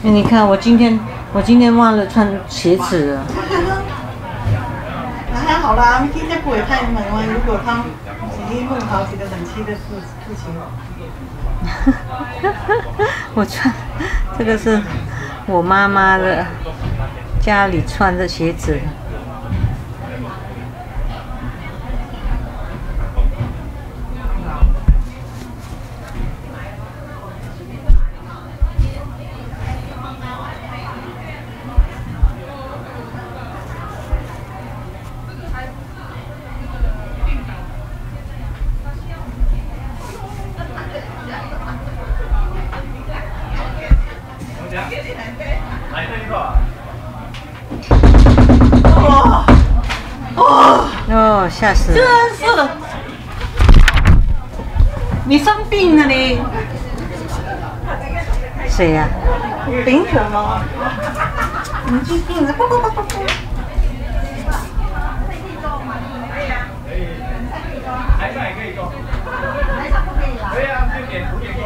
你看我今天忘了穿鞋子了。还好啦，今天不会太冷啊。如果他是弄好几个冷气的事情。我穿这个是我妈妈的家里穿的鞋子。哦，吓死了！真是，你生病了你？谁呀？病什么？你生病了？还算也可以做。可以啊，就点图点勾。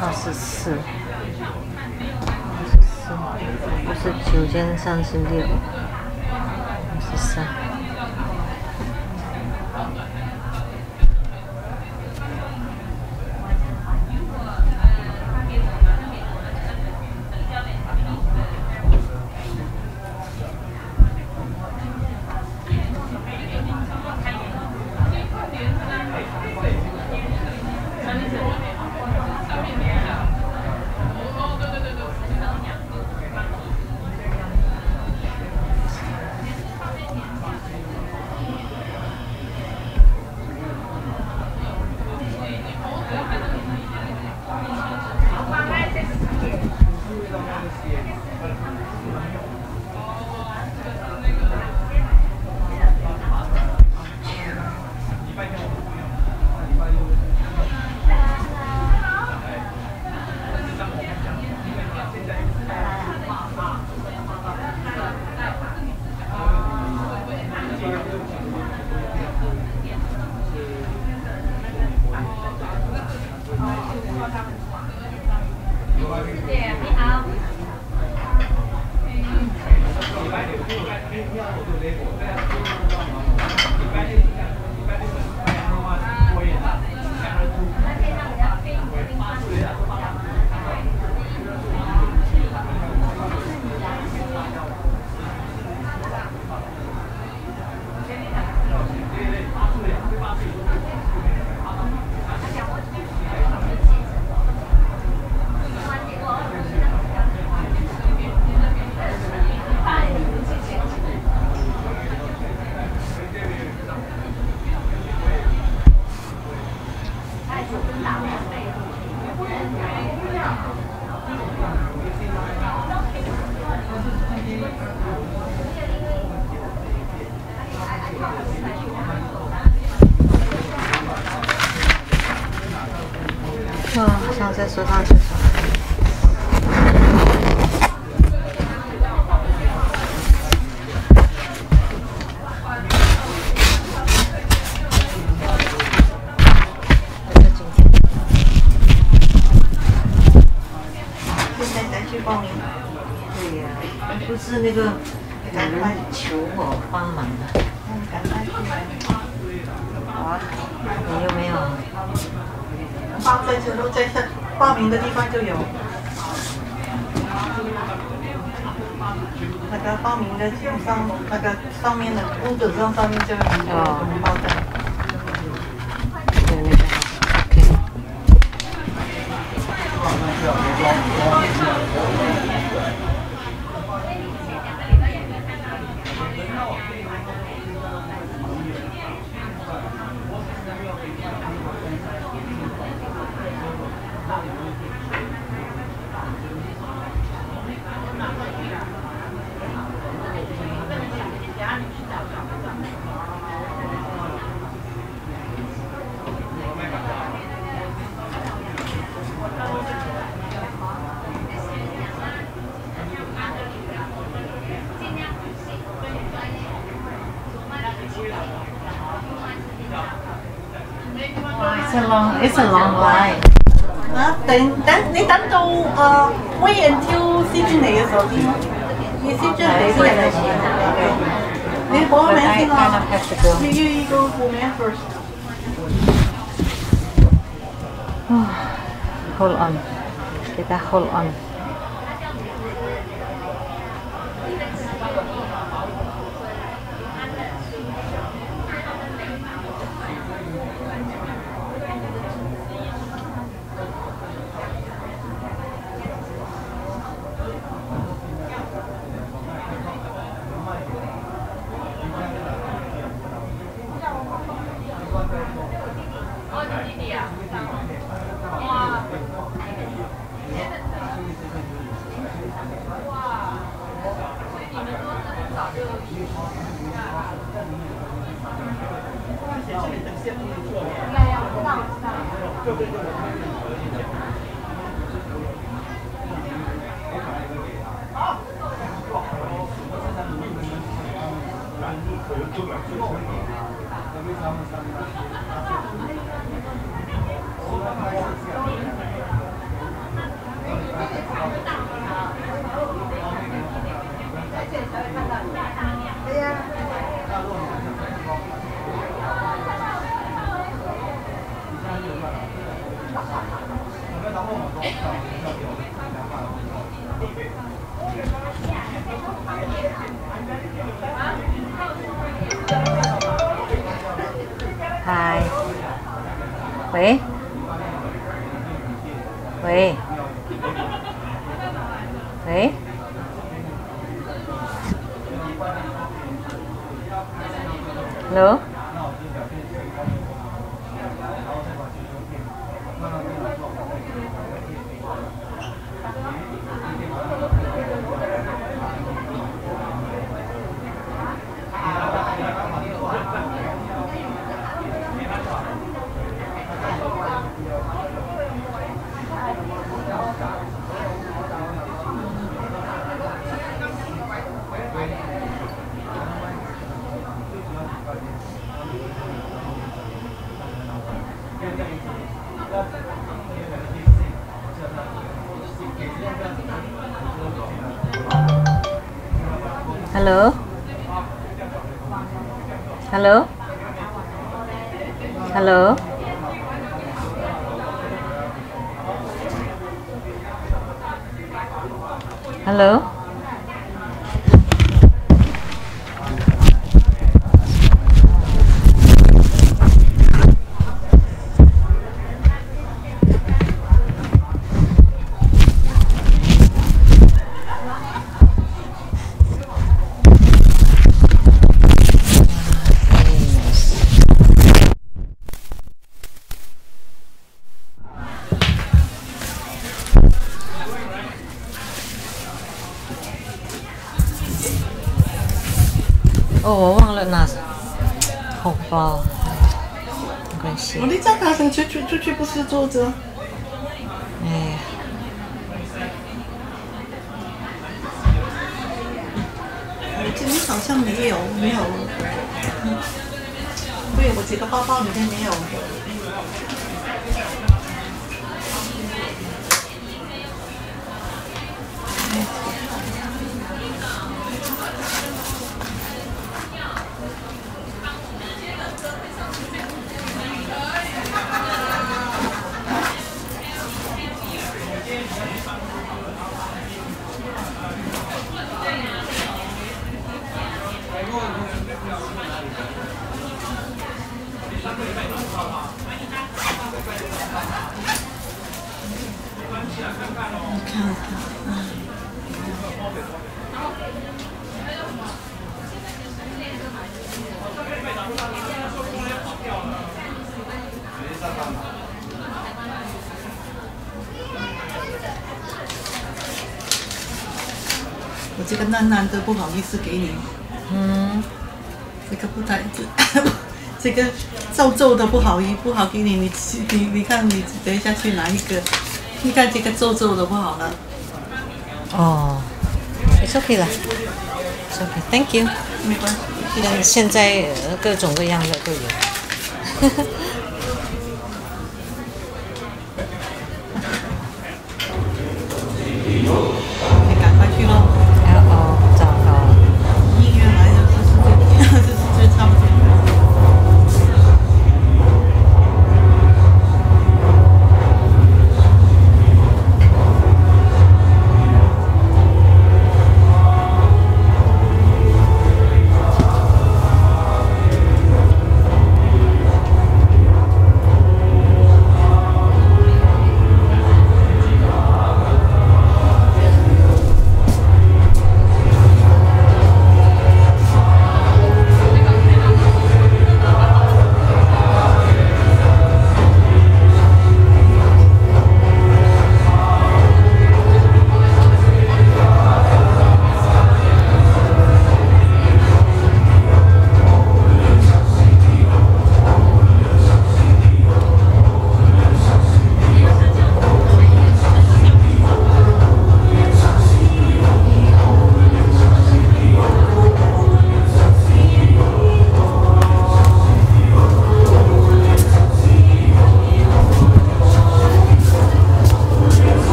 24，不是9间36，23。哇，上厕所，上厕所。现在才去报名。对呀，不是那个求我帮忙啊！哇，你有没有？放在这都在报名的地方就有。那个报名的上那个上面的屋子上面就有红包的。对那个 OK。It's a long line. 啊，你等到wait until 先轉嚟嘅時候先，你先將你啲人嚟先。你報個名先啦。You go 報名 first. Hold on. Kita hold on. Hi. 喂？喂？喂？ Hello? Hello? Hello? Hello? Hello? Oh, 我忘了拿红包，没关系。你再爬上去，出去不是坐着？哎呀，我这里好像没有。对，我几个包包里面没有。看看，我这个烂烂的不好意思给你。这个不太，这个皱皱的不好给你。你看，你等一下去拿一个。你看这个皱皱的不好了。哦 ，It's okay 了 ，It's okay，Thank you。没关系。现在各种各样的都有。你赶快去咯。糟糕。医院来的这差不多。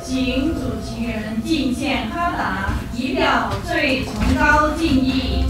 请主持人敬献哈达，以表最崇高敬意。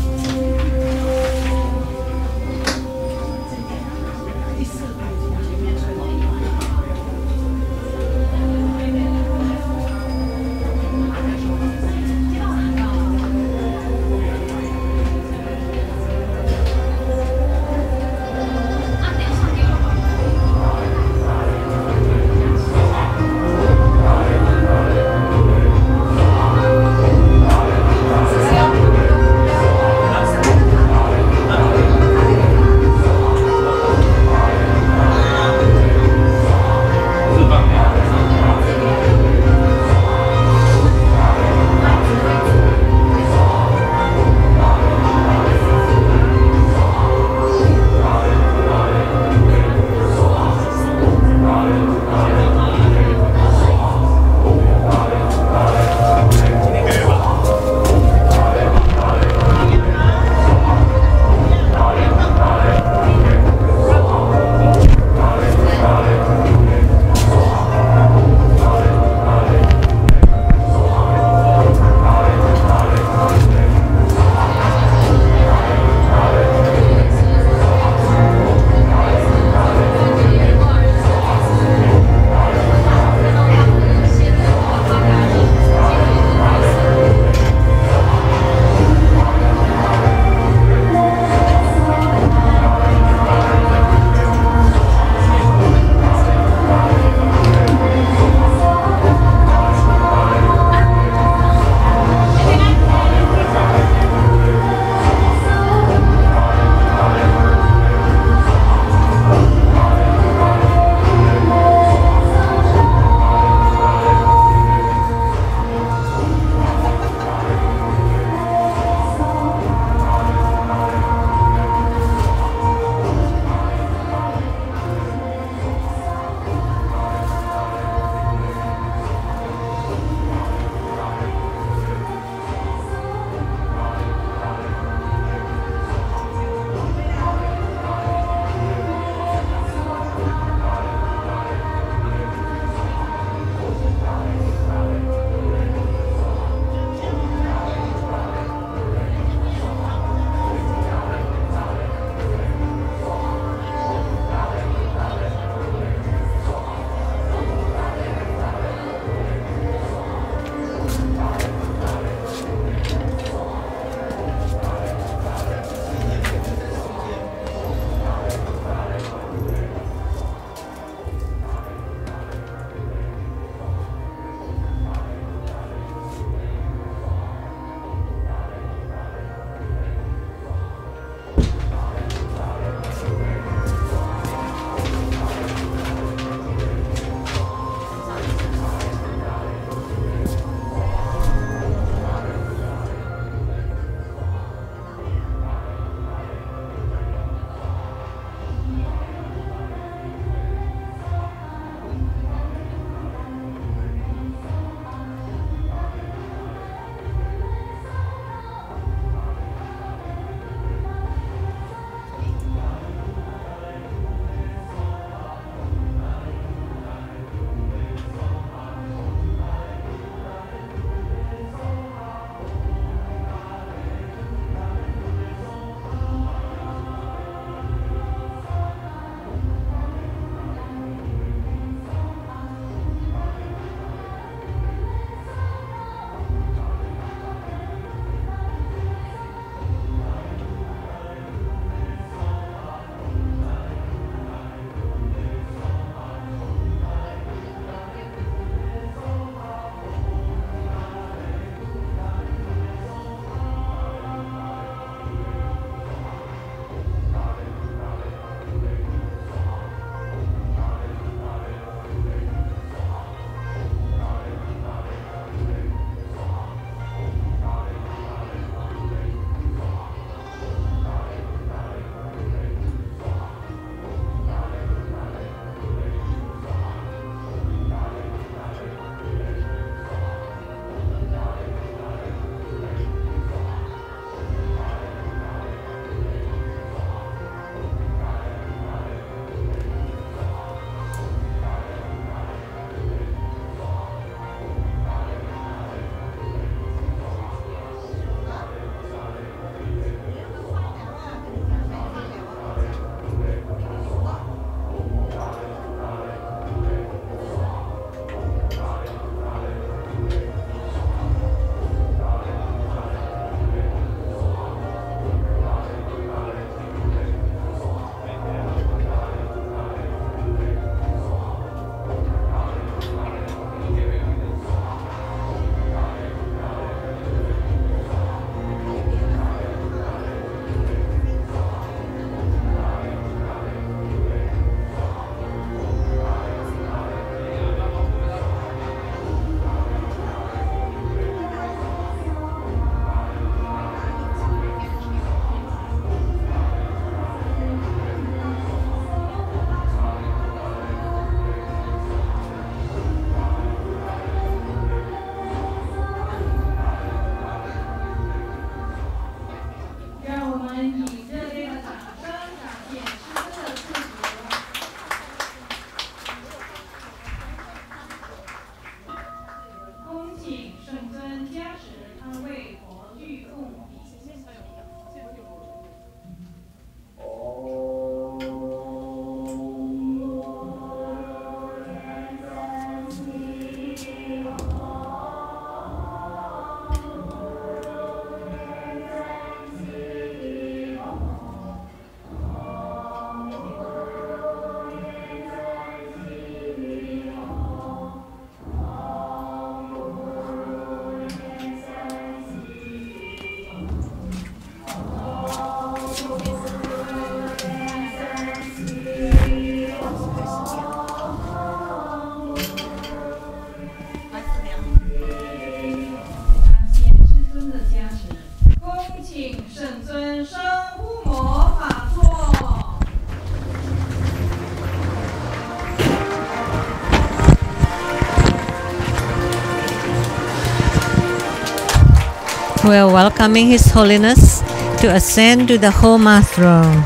We are welcoming His Holiness to ascend to the Homa throne.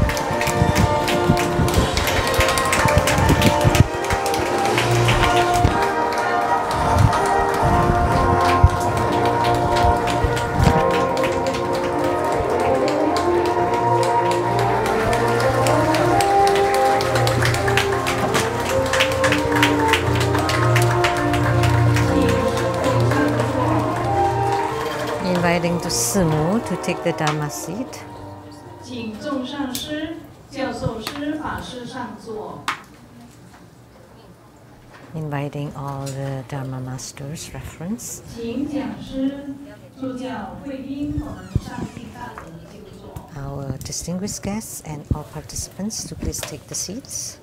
Inviting the Simu to take the Dharma seat. 请众上师、教授师、法师上座。 Inviting all the Dharma masters reference. 请讲师、助教、贵宾，我们上进大德就座。 Our distinguished guests and all participants to please take the seats.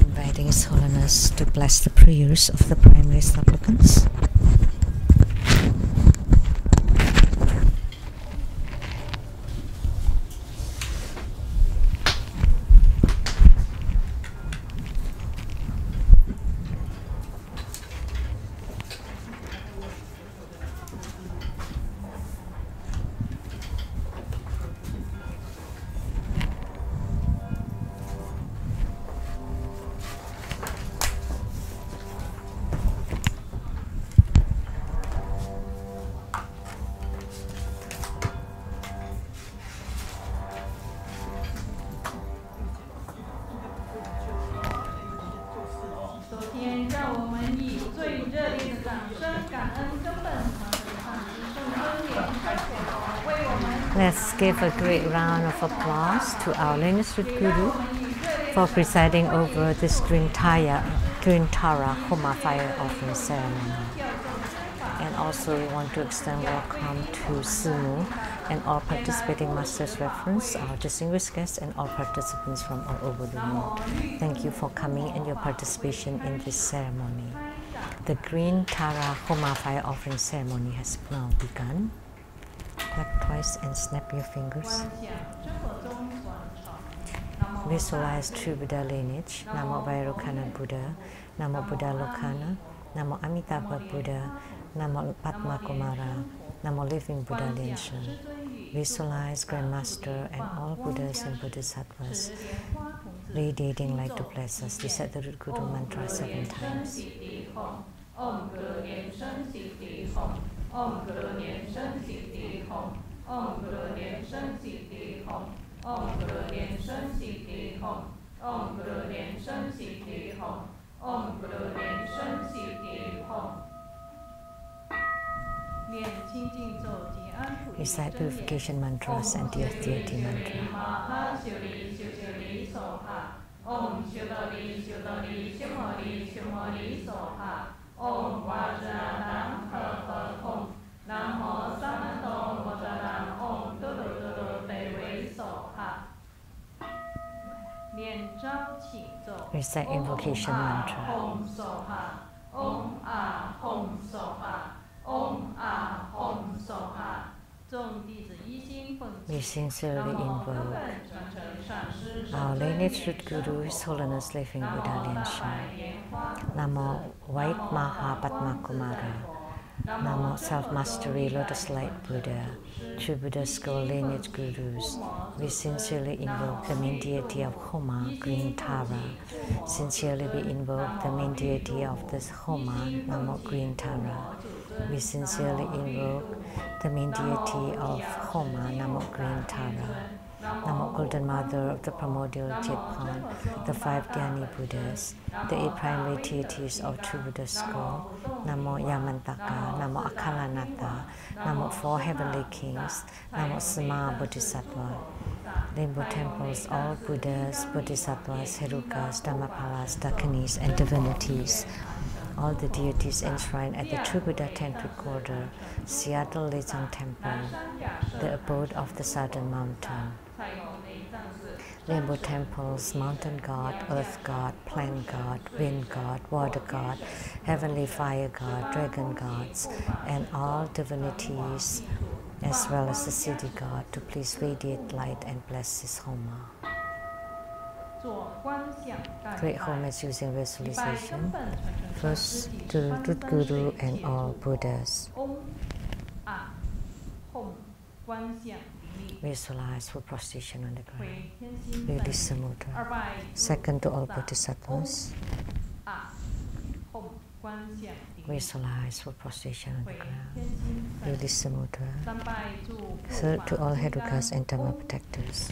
Inviting His Holiness to bless the prayers of the primary supplicants. Let's give a great round of applause to our lineage Guru for presiding over this Green Tara Homa fire offering ceremony. And also we want to extend welcome to Simu and all participating masters reference, our distinguished guests and all participants from all over the world. Thank you for coming and your participation in this ceremony. The Green Tara Homa fire offering ceremony has now begun. Clap twice and snap your fingers. Visualize true Buddha lineage. Namo Vairocana Buddha, Namo Buddha Lokana, Namo Amitabha Buddha, Namo Padma Kumara, Namo Living Buddha Linshan. Visualize Grandmaster and all Buddhas and Bodhisattvas radiating light to bless us. Recite the root Guru mantra 7 times. Om Guru Niệm Sân Siddhi Hồng, Om Guru Niệm Sân Siddhi Hồng, Om Guru Niệm Sân Siddhi Hồng, Om Guru Niệm Sân Siddhi Hồng, Om Guru Niệm Sân Siddhi Hồng, Om Guru Niệm Sân Siddhi Hồng. Recite purification mantras and deity mantra. Om Shudari Shudari Shumari Shumari Soha. Om Vajranam Her Om. Namo Sanato Modaram Om Duru Duru Devi Soha. Recite invocation mantra. Om Soha. Om Ah Om Soha. Om Ah Om Soha. We sincerely invoke our lineage root Guru, His Holiness Living Buddha Linshan. Namo White Maha Padma Kumara. Namo Self-Mastery Lotus Light Buddha. True Buddha School Lineage Gurus. We sincerely invoke the main deity of Homa, Green Tara. Sincerely we invoke the main deity of this Homa, Namo Green Tara. We sincerely invoke the main deity of Homa, Namo Green Tara. Namo Golden Mother of the Primordial Jetpan, the 5 Dhyani Buddhas, the 8 primary deities of True Buddha School, Namo Yamantaka, Namo Akalanata, Namo 4 Heavenly Kings, Namo Sama Bodhisattva. Rainbow temples, all Buddhas, Bodhisattvas, Herukas, Dhammapalas, Dakhinis, and divinities. All the deities enshrined at the True Buddha Tantric Order, Seattle Lezang Temple, the abode of the Southern Mountain. Rainbow temples, mountain god, earth god, plant god, wind god, water god, heavenly fire god, dragon gods, and all divinities, as well as the city god, to please radiate light and bless his homa. Create homage using visualization, first to Root Guru and all Buddhas. Visualize full prostration on the ground. Release the mudra. Second to all Bodhisattvas. Visualize full prostration on the ground. Release the mudra. Third to all Herukas and Dhamma protectors.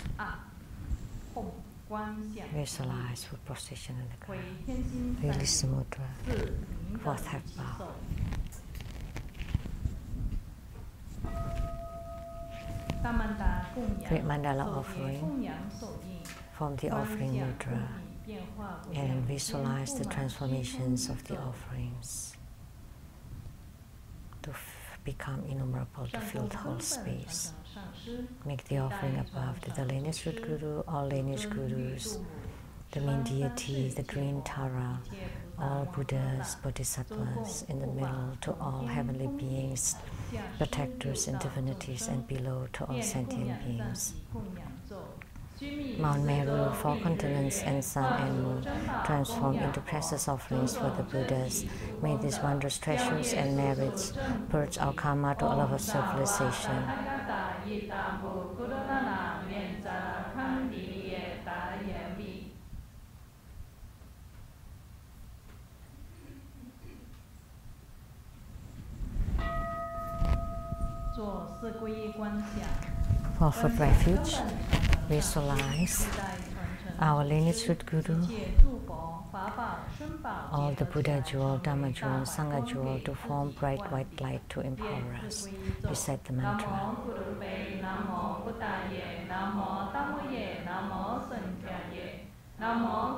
Visualize full prostration on the ground. Release the mudra. Fourth half bow. Create mandala offering. Form the offering mudra and visualize the transformations of the offerings to become innumerable to fill the whole space. Make the offering above to the lineage root guru, all lineage gurus, the main deity, the green Tara, all Buddhas, Bodhisattvas, in the middle to all heavenly beings, protectors and divinities, and below to all sentient beings. Mount Meru, four continents and sun and moon, transform into precious offerings for the Buddhas. May these wondrous treasures and merits purge our karma to a love of civilization. Offer refuge. Visualize our lineage root guru, all the Buddha jewel, Dhamma jewel, Sangha jewel to form bright white light to empower us. Recite the mantra. Namo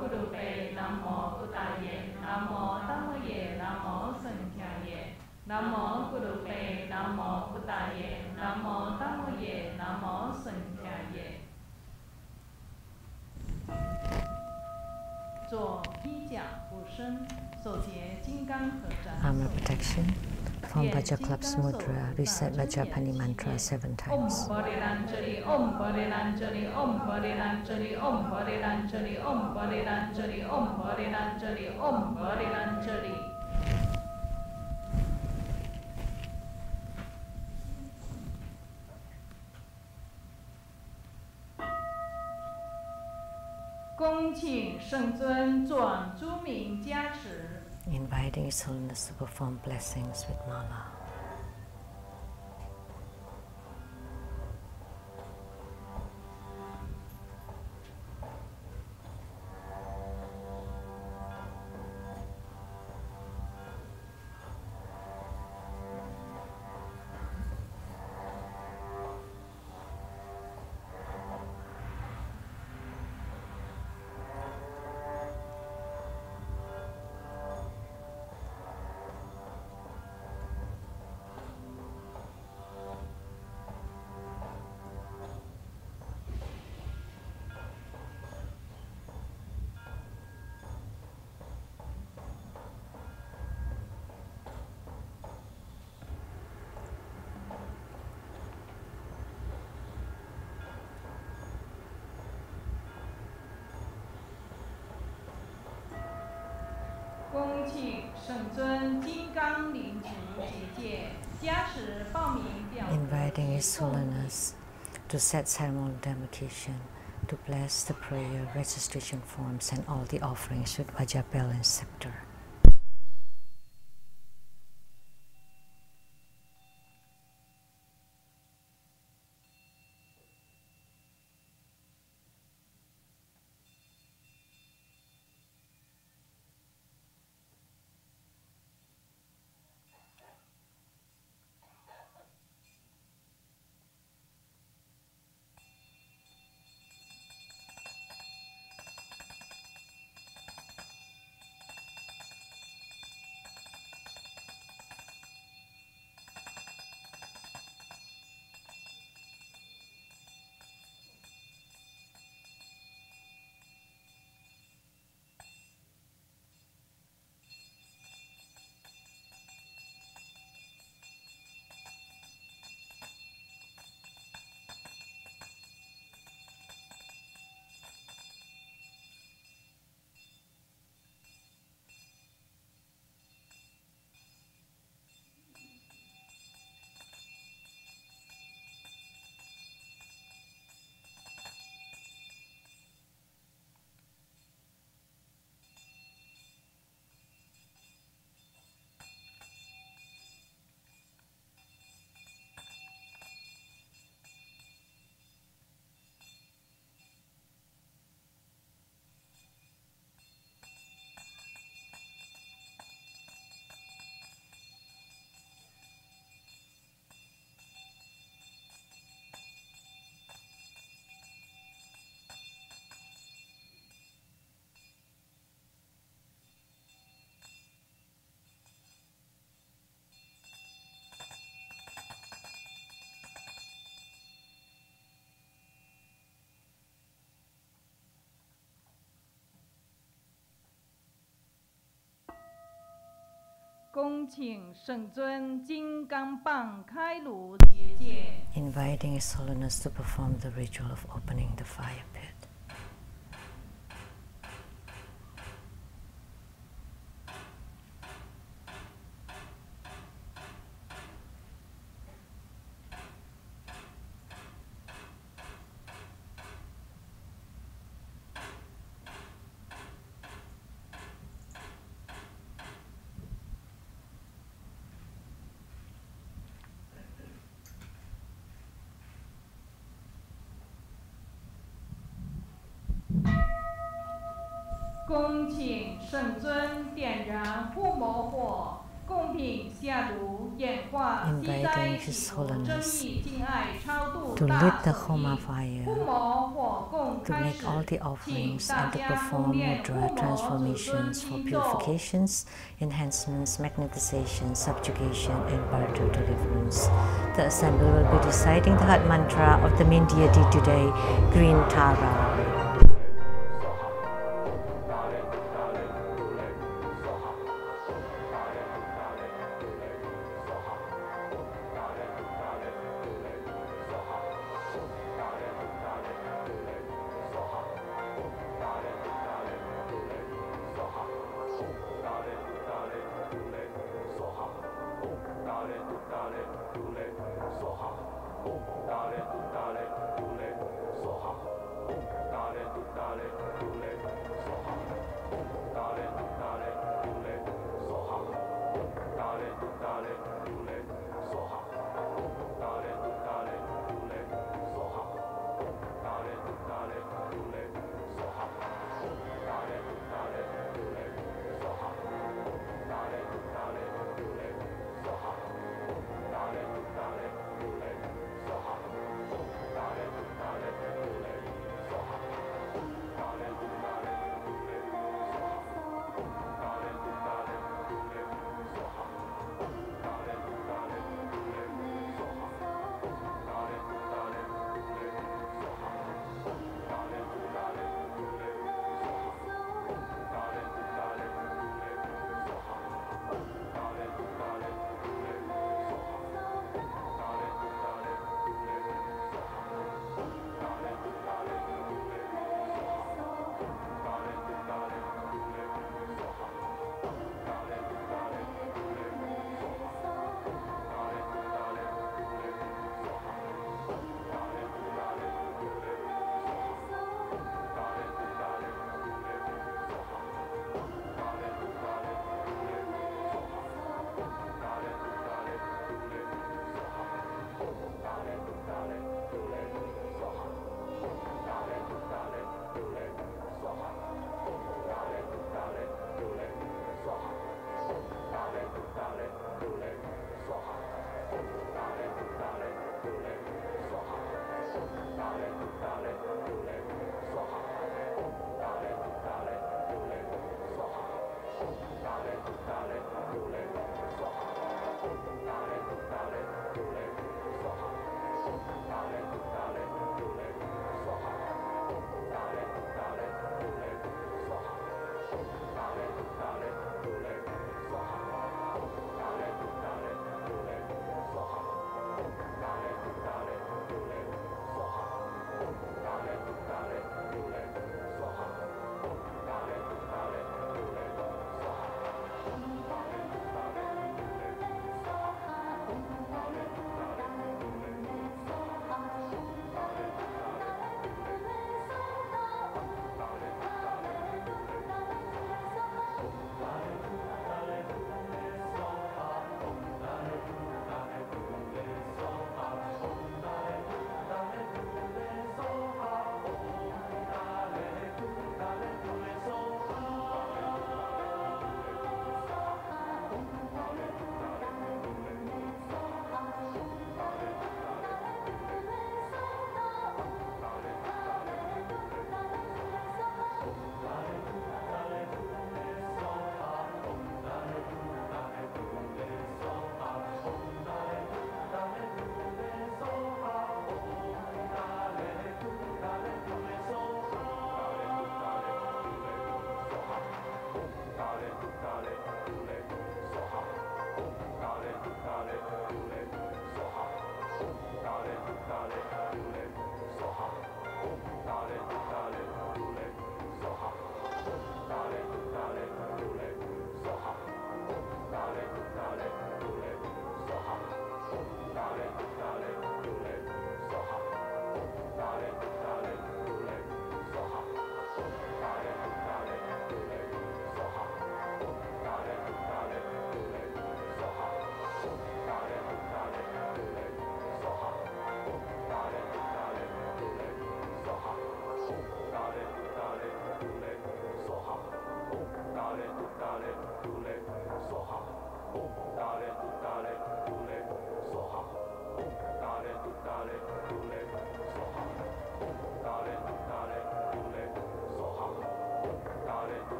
Gurupe, Namo Buddhaye, Namo Dhammoye, Namo Sankhyaye. Armor protection. Form Vajraklap's mudra. Recite Vajrapani mantra 7 times. Om Bariranjali, Om Bariranjali, Om Bariranjali, Om Bariranjali, Om Bariranjali, Om Bariranjali, Om Bariranjali. Inviting His Holiness to perform blessings with mala. Inviting His Holiness to set ceremonial demarcation, to bless the prayer, registration forms, and all the offerings with Vajra bell and scepter. 恭请圣尊金刚棒开炉结界。 Inviting His Holiness to perform the ritual of opening the fire pit.恭请圣尊点燃护摩火，供品下炉演化西斋祈福真意敬爱超度 to 大 lit the 手 Homa 印。 fire, 护摩火供 to 开 make 始， all the 请 offerings 大 and to 家 perform 护念护 mudra 摩祖尊 transformations 基 for 咒。 purifications, enhancements, magnetization, subjugation, and bardo deliverance. The assembly will be reciting the heart mantra of the main deity today, Green Tara.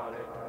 Dale,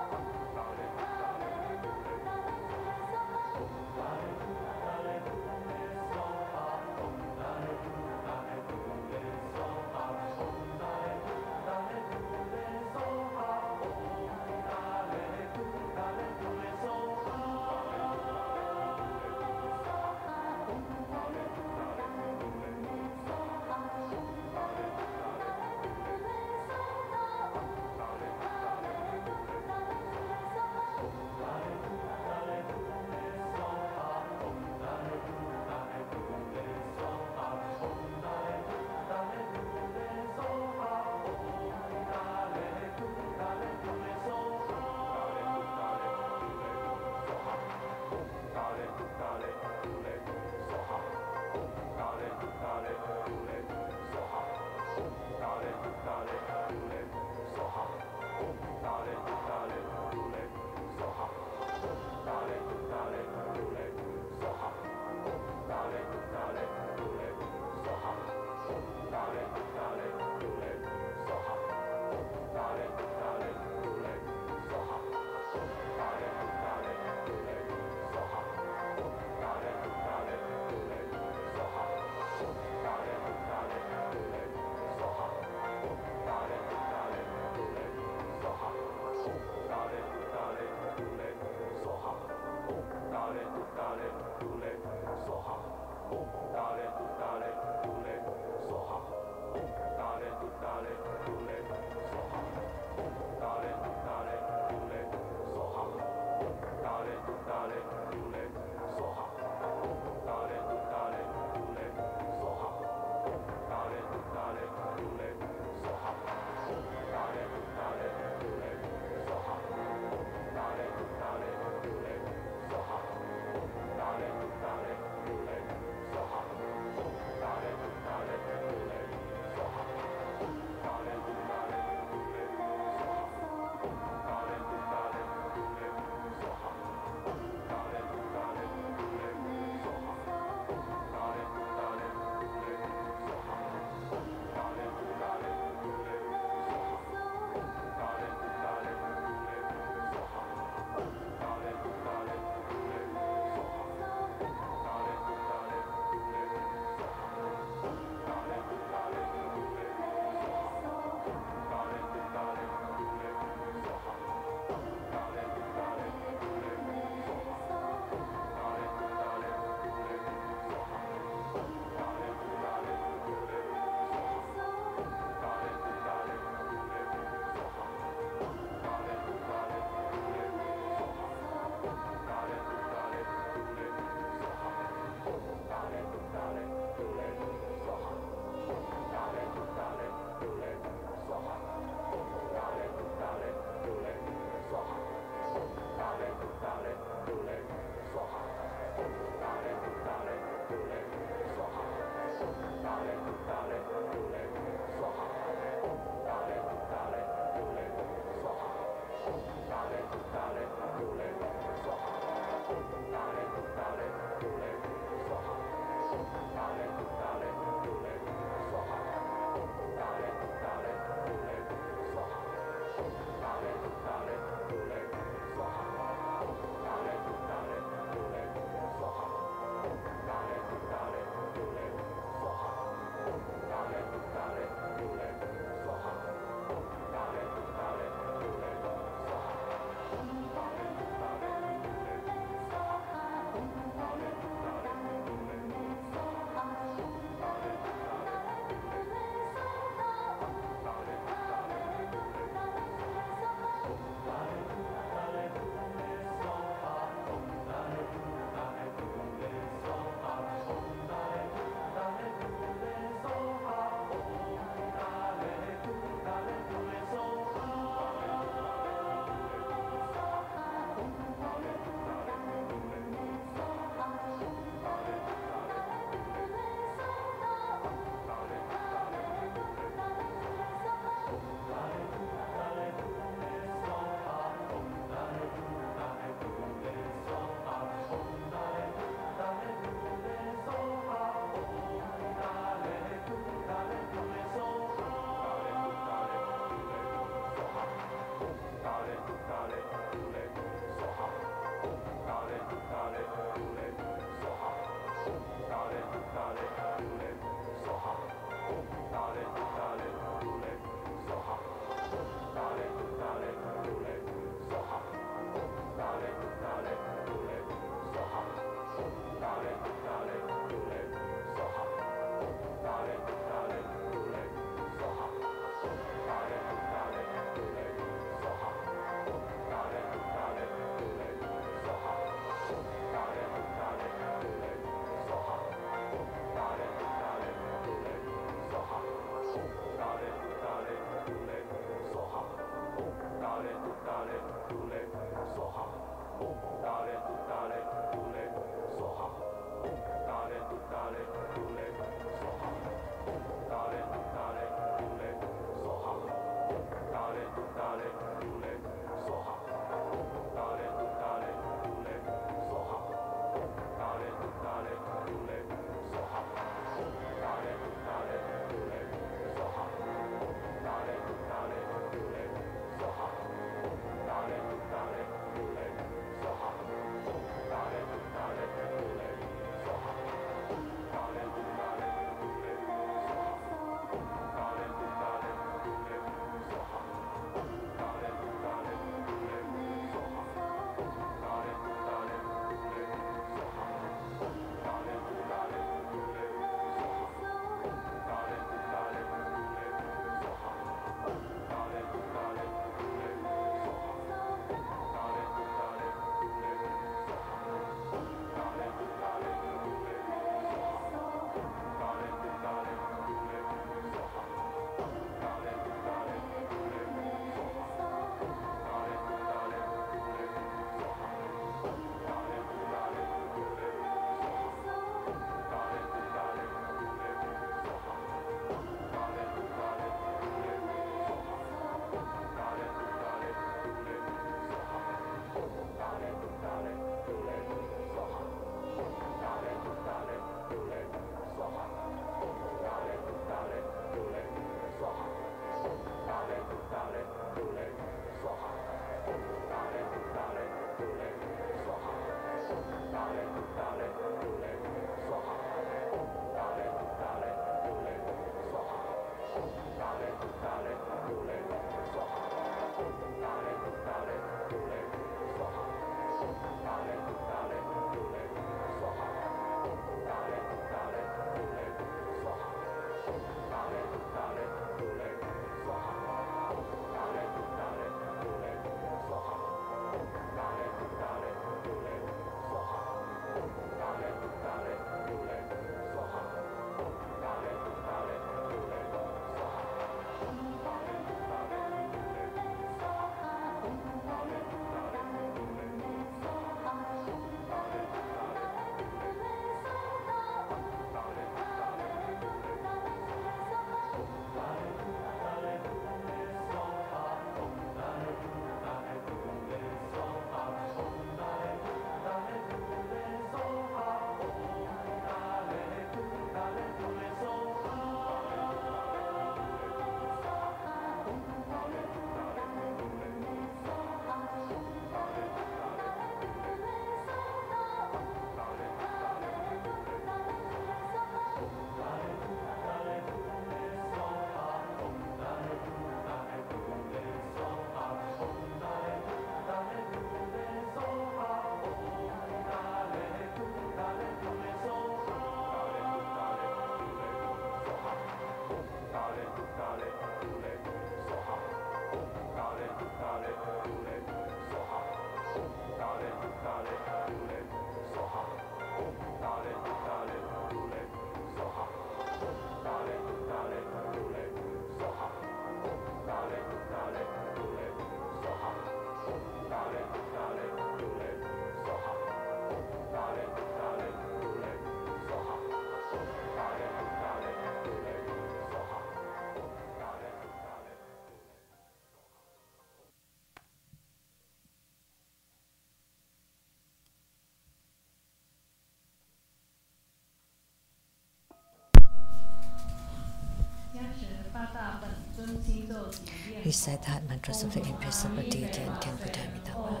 Recite that mantras of the invisible deity and can Buddha Midama.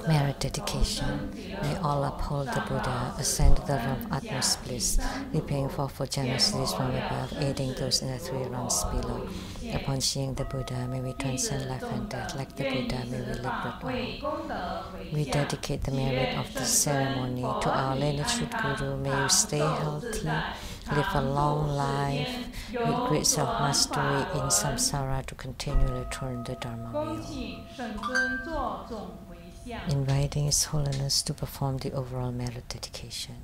Merit dedication. May all uphold the Buddha, ascend to the realm of utmost bliss, repaying for generosities from above, aiding those in the 3 realms below. Upon seeing the Buddha, may we transcend life and death. Like the Buddha, may we liberate all. We dedicate the merit of this ceremony to our lineage Guru. May you stay healthy, live a long life, with great self-mastery in samsara to continually turn the Dharma wheel. Inviting His Holiness to perform the overall merit dedication.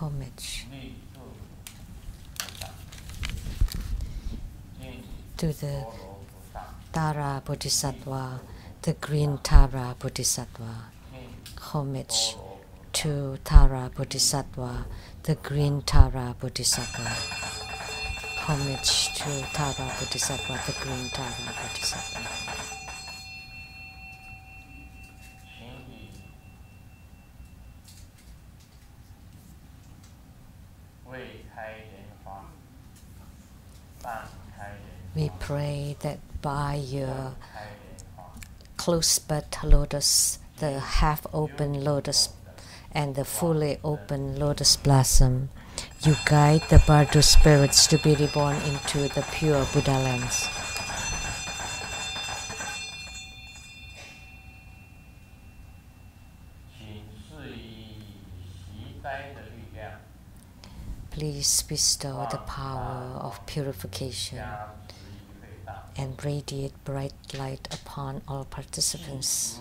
Homage to the Tara Bodhisattva, the green Tara Bodhisattva. Homage to Tara Bodhisattva, the green Tara Bodhisattva. Homage to Tara Bodhisattva, the green Tara Bodhisattva. We pray that by your close-bud lotus, the half-open lotus, and the fully open lotus blossom, you guide the Bardo spirits to be reborn into the pure Buddha lands. Please bestow the power of purification and radiate bright light upon all participants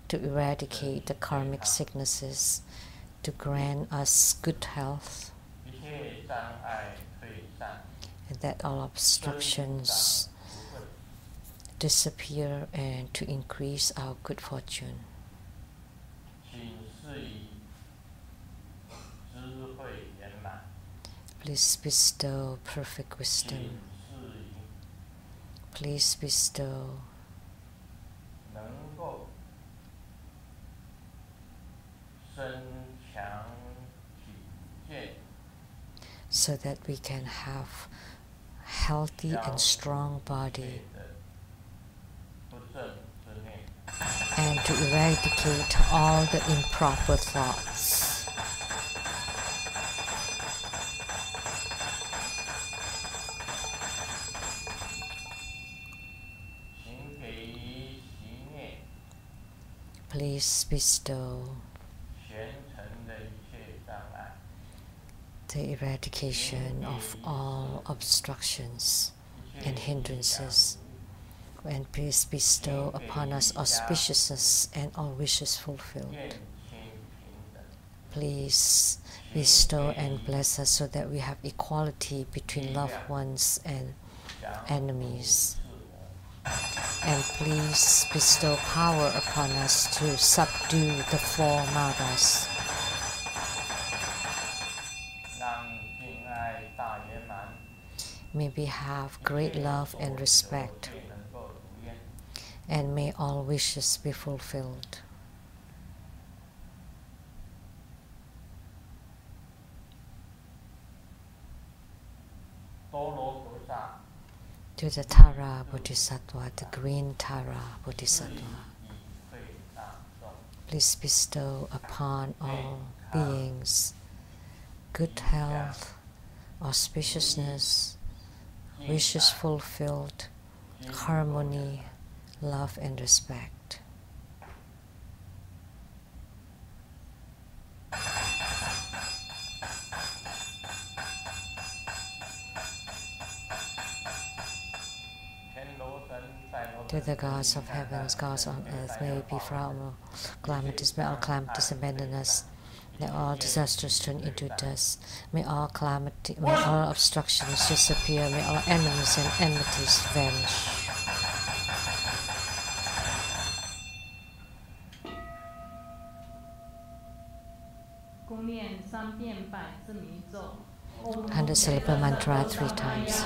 to eradicate the karmic sicknesses, to grant us good health, and that all obstructions disappear, and to increase our good fortune. Please bestow perfect wisdom. Please bestow so that we can have healthy and strong body, and to eradicate all the improper thoughts. Please bestow the eradication of all obstructions and hindrances, and please bestow upon us auspiciousness and all wishes fulfilled. Please bestow and bless us so that we have equality between loved ones and enemies. And please bestow power upon us to subdue the 4 maras. May we have great love and respect, and may all wishes be fulfilled. to the Tara Bodhisattva, the green Tara Bodhisattva. Please bestow upon all beings good health, auspiciousness, wishes fulfilled, harmony, love and respect. To the gods of heavens, gods on earth, may we be free from all calamities, may all calamities abandon us, may all disasters turn into dust, may all obstructions disappear, may all enemies and enmities vanish. And the syllable mantra 3 times.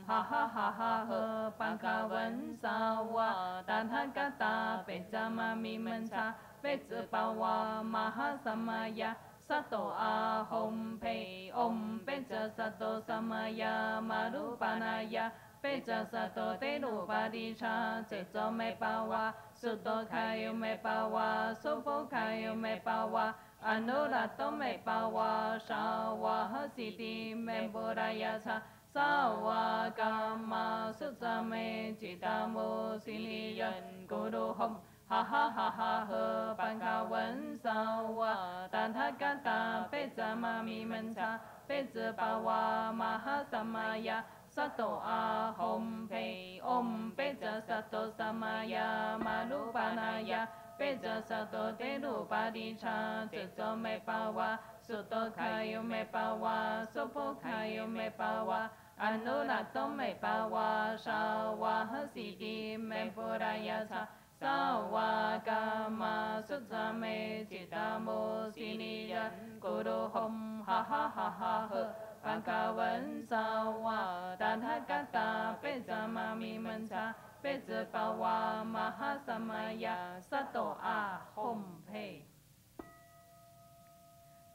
ha ha ha ha hơ pan ca vấn sa wa tan ha ca ta pe cha ma mi man cha pe chư pa wa ma ha samaya sato a hom pe om pe cha sato samaya ma ru panaya pe cha sato te ru pa di cha che cho me pa wa su to khai me pa wa su po khai me pa wa anuratto me pa wa sa wa ha si ti me boraya cha Sawa kama sutsame chitamo siliyan guru hom ha ha ha ha hơ pan ca vấn sawa tan ha kata pe cha ma mi man cha pe chư pa wa ma ha samaya sato a hom pe om pe cha sato samaya ma lu panaya pe cha sato te ru pa di cha che cho me pa wa su to khayo me pa wa su po khayo me pa wa anuratto me pa wa sa wa ha si ti me puraya cha sa wa kama sutsame chitamo siniyan guru hom ha ha ha ha hơ pan ca vấn sa wa tan ha kata pe cha ma mi man cha pe chư pa wa ma ha samaya sato a hom pe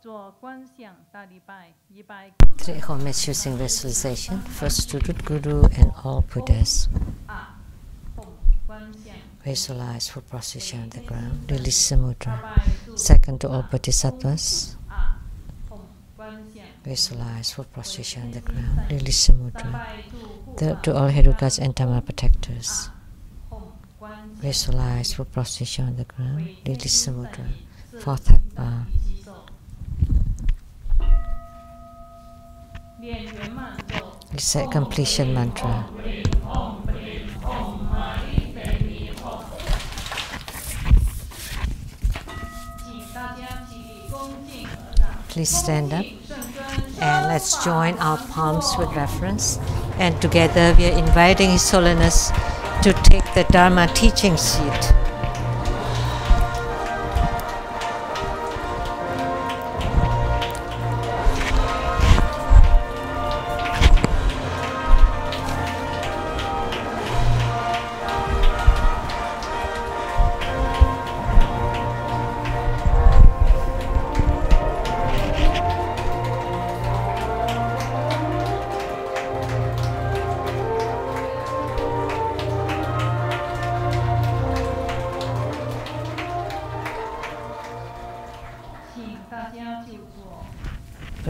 做观想大礼拜100 Today home is using visualization, first to the Guru and all Buddhas. Visualize for procession on the ground, release the mudra. Second to all Bodhisattvas. Visualize for procession on the ground, release the mudra. Third to all Herukas and Dhamma protectors. Visualize for procession on the ground, release the mudra. Fourth half Recite completion mantra. Please stand up and let's join our palms with reverence, and together we are inviting His Holiness to take the Dharma teaching seat.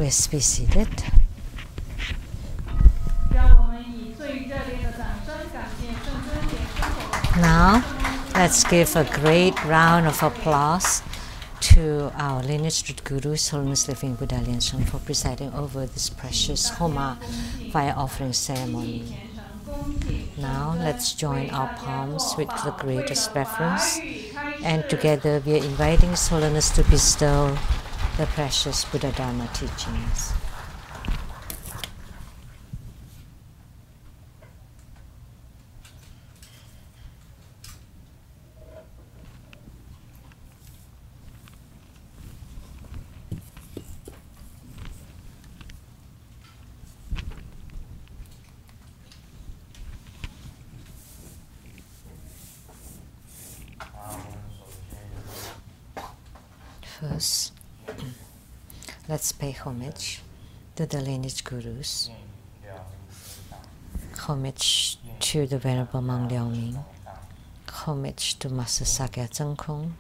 Please be seated. Now, let's give a great round of applause to our lineage root Guru, His Holiness Living Buddha Liansheng, for presiding over this precious Homa fire offering ceremony. Now, let's join our palms with the greatest reverence, and together we are inviting His Holiness to bestow the precious Buddha Dharma teachings. gurus. Let's pay homage to the lineage gurus. Homage to the Venerable Monk Liaoming. Homage to Master Sakya Zhengkong.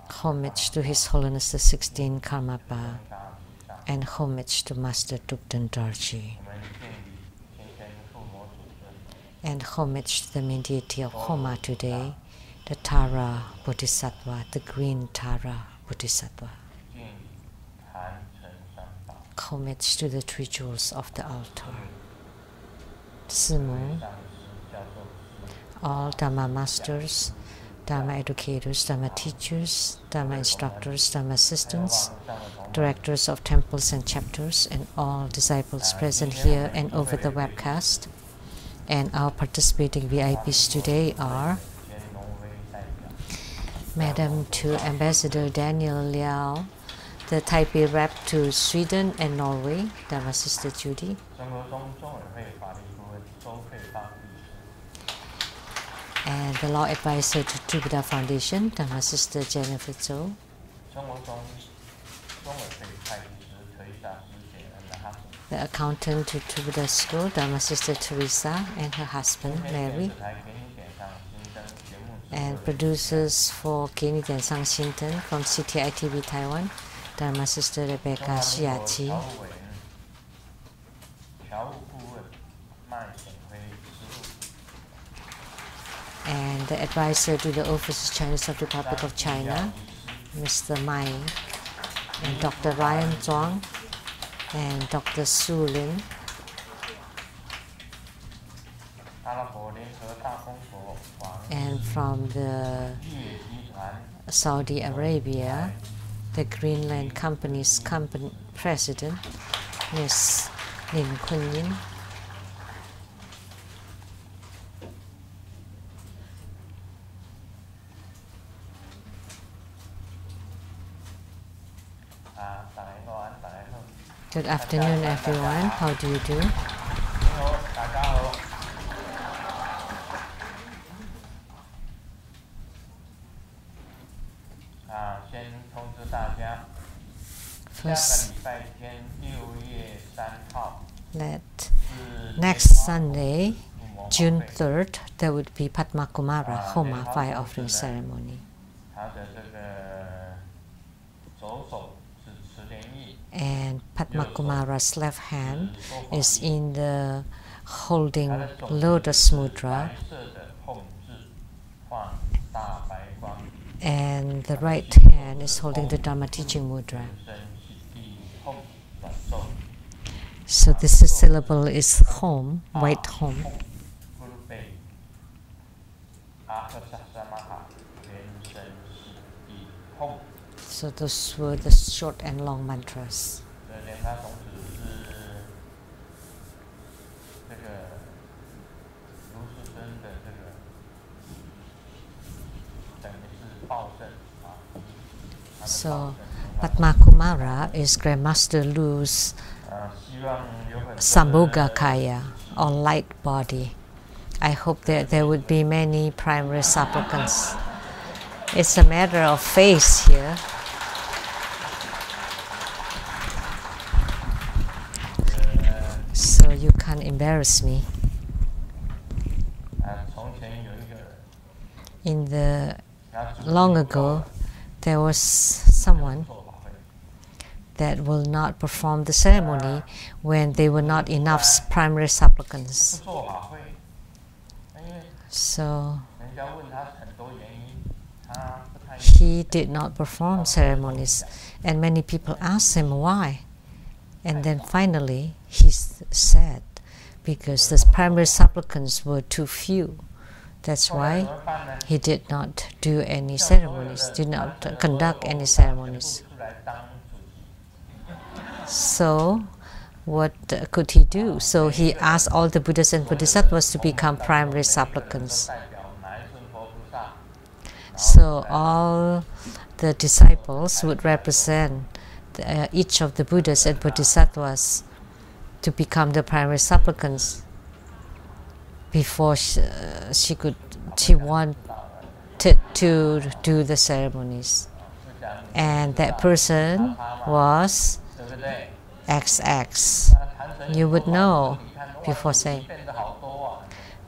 Homage to His Holiness the 16th Karmapa. And homage to Master Thubten Dorji. And homage to the main deity of Homa today, the Tara Bodhisattva, the green Tara Bodhisattva. Homage to the three jewels of the altar. Simu, all Dharma masters, Dharma educators, Dharma teachers, Dharma instructors, Dharma assistants, directors of temples and chapters, and all disciples present here and over the webcast. And our participating VIPs today are Madam to Ambassador Daniel Liao, the Taipei rep to Sweden and Norway, Dharma Sister Judy. And the law advisor to Buddha Foundation, Dharma Sister Jennifer Zhou. The accountant to Buddha School, Dharma Sister Teresa and her husband Mary. And producers for Kini Densang Shinten from CTI TV Taiwan, Dharma Sister Rebecca Shiachi. And the advisor to the Overseas Chinese of the Republic of China, Mr. Mai, and Dr. Ryan Zhuang, and Dr. Su Lin. And from the Saudi Arabia, the Greenland Company's president, Ms. Lin Kunyin. Good afternoon, everyone. How do you do? First, that next Sunday, June 3rd, there would be Padma Kumara Homa fire offering ceremony. And Padma Kumara's left hand is in the holding lotus mudra, and the right hand is holding the Dharma teaching mudra. So this syllable is home, white home. So those were the short and long mantras. So Padma Kumara is Grandmaster Lu's Sambhoga Kaya, or light body. I hope that there would be many primary supplicants. It's a matter of faith here. So you can't embarrass me. In the long ago, there was someone that will not perform the ceremony when there were not enough primary supplicants. So he did not perform ceremonies, and many people asked him why. And then finally he said, because the primary supplicants were too few. That's why he did not do any ceremonies, did not conduct any ceremonies. So what could he do? So he asked all the Buddhas and Bodhisattvas to become primary supplicants. So all the disciples would represent each of the Buddhas and Bodhisattvas to become the primary supplicants before she wanted to do the ceremonies. and that person was XX. You would know before saying,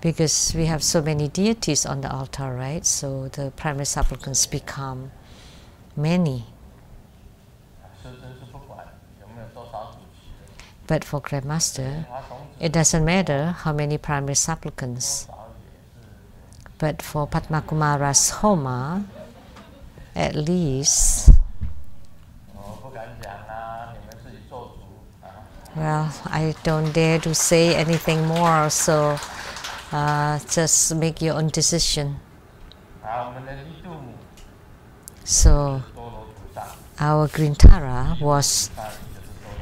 because we have so many deities on the altar, right? So the primary supplicants become many. But for Grandmaster, it doesn't matter how many primary supplicants. But for Padmakumara's Homa, at least, well, I don't dare to say anything more, so just make your own decision. So our Green Tara was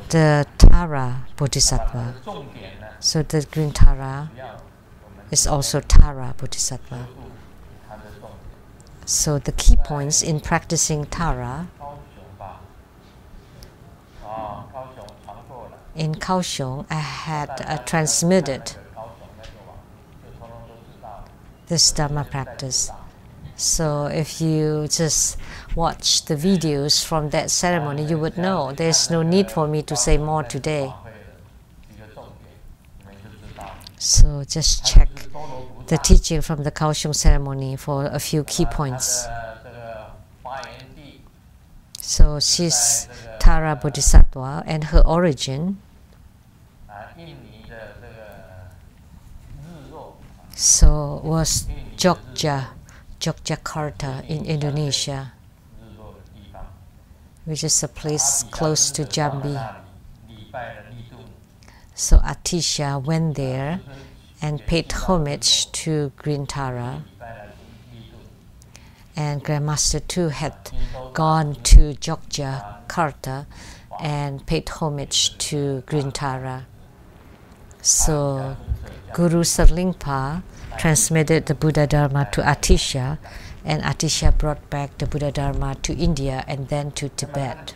the Tara Bodhisattva. So the Green Tara is also Tara Bodhisattva. So the key points in practicing Tara in Kaohsiung, I had transmitted this Dharma practice. So if you just watch the videos from that ceremony, you would know. There's no need for me to say more today. So just check the teaching from the Kaohsiung ceremony for a few key points. So she's Tara Bodhisattva, and her origin was Yogyakarta in Indonesia, which is a place close to Jambi. So Atisha went there and paid homage to Green Tara, and Grandmaster too had gone to Yogyakarta and paid homage to Green Tara. So Guru Sarlingpa transmitted the Buddha Dharma to Atisha, and Atisha brought back the Buddha Dharma to India and then to Tibet.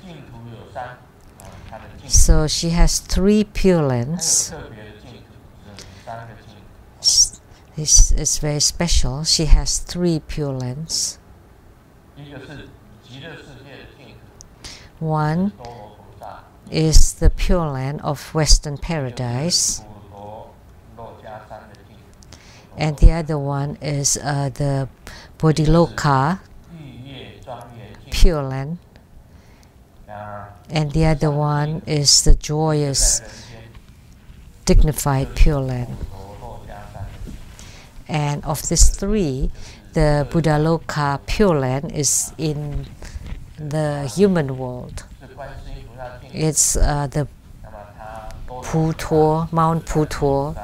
So she has 3 Pure Lands. This is very special. She has 3 Pure Lands. One is the Pure Land of Western Paradise, and the other one is the Bodhiloka Pure Land, and the other one is the joyous, dignified Pure Land. And of these 3, the Buddhaloka Pure Land is in the human world. It's the Putor, Mount Putor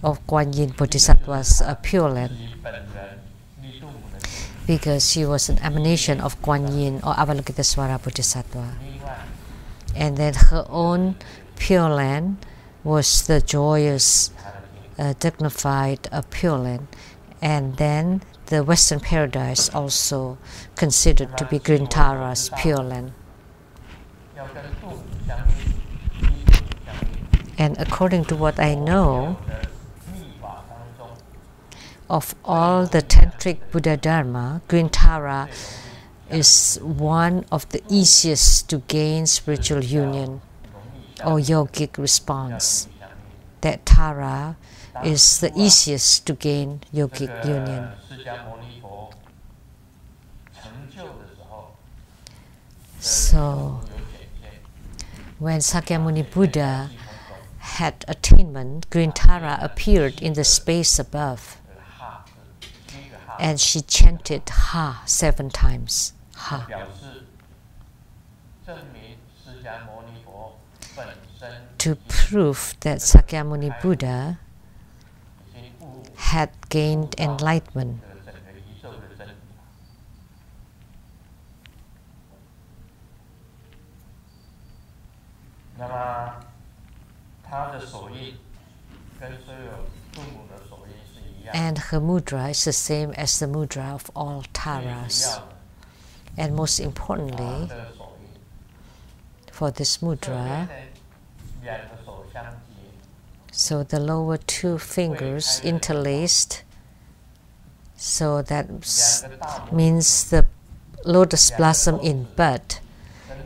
of Guan Yin Bodhisattva's Pure Land, because she was an emanation of Guan Yin or Avalokitesvara Bodhisattva. And then her own Pure Land was the joyous, dignified Pure Land. And then the Western Paradise also considered to be Green Tara's Pure Land. And according to what I know, of all the Tantric Buddha Dharma, Green Tara is one of the easiest to gain spiritual union or yogic response. That Tara is the easiest to gain yogic union. So, when Sakyamuni Buddha had attainment, Green Tara appeared in the space above, and she chanted Ha 7 times. Ha. To prove that Sakyamuni Buddha had gained enlightenment. And her mudra is the same as the mudra of all Taras. And most importantly, for this mudra, so the lower 2 fingers interlaced, so that means the lotus blossom in bud,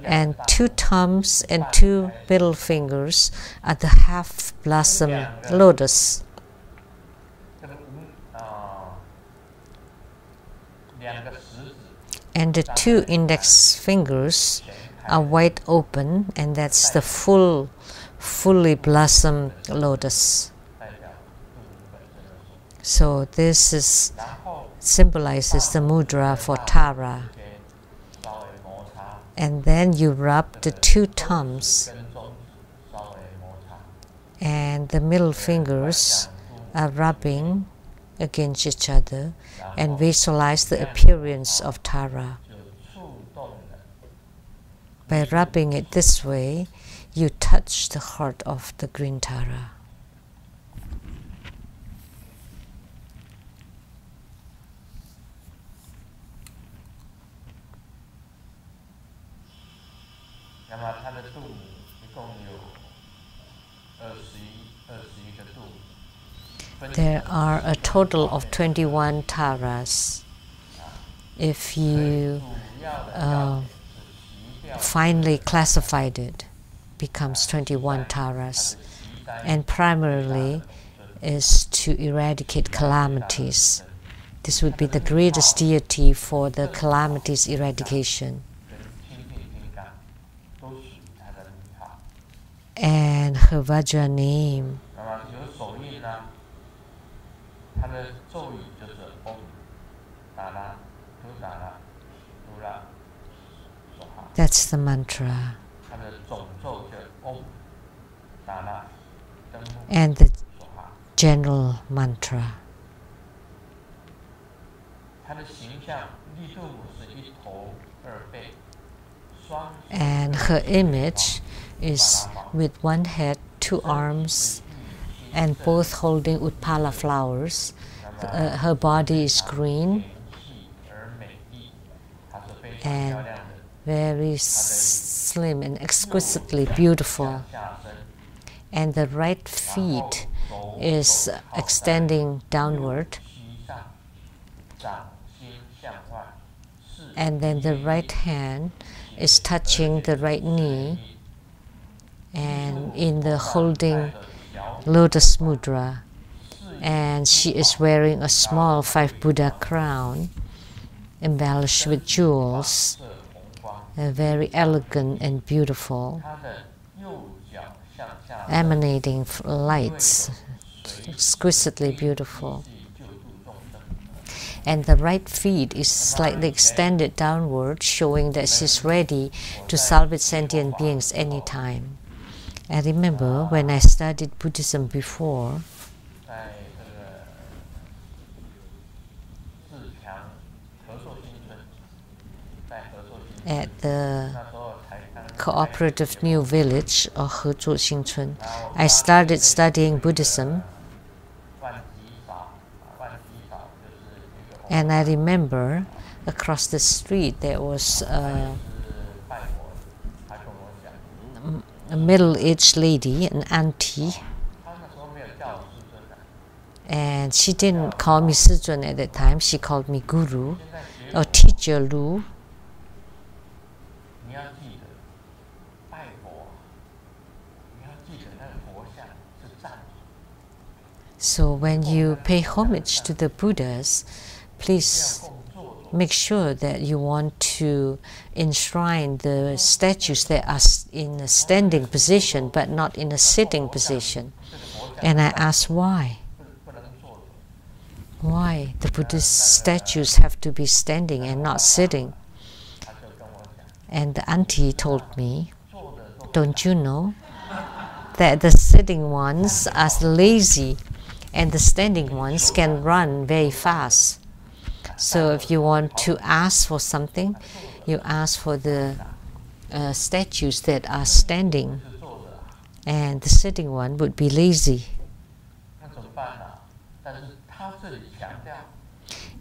and 2 thumbs and 2 middle fingers are the half blossom lotus. And the 2 index fingers are wide open, and that's the fully blossomed lotus. So this symbolizes the mudra for Tara. And then you rub the 2 thumbs, and the middle fingers are rubbing against each other, and visualize the appearance of Tara. By rubbing it this way, you touch the heart of the green Tara. There are a total of 21 Taras. If you finally classified it, becomes 21 Taras, and primarily is to eradicate calamities. This would be the greatest deity for the calamities eradication. And her Vajra name, that's the mantra. And the general mantra. And her image is with 1 head, 2 arms, and both holding Utpala flowers. Her body is green and very slim and exquisitely beautiful. And the right feet is extending downward. And then the right hand is touching the right knee, and in the holding lotus mudra. And she is wearing a small 5 Buddha crown embellished with jewels, very elegant and beautiful, emanating lights, exquisitely beautiful. And the right feet is slightly extended downward, showing that she's ready to salvage sentient beings anytime. I remember when I studied Buddhism before, at the cooperative new village of Hezhuo Xingchun, I started studying Buddhism. And I remember across the street there was a middle-aged lady, an auntie, and she didn't call me Sijun at that time, she called me Guru or Teacher Lu. So when you pay homage to the Buddhas, please make sure that you want to enshrine the statues that are in a standing position but not in a sitting position. And I asked why? Why the Buddhist statues have to be standing and not sitting? And the auntie told me, don't you know that the sitting ones are lazy and the standing ones can run very fast? So if you want to ask for something, you ask for the statues that are standing, and the sitting one would be lazy.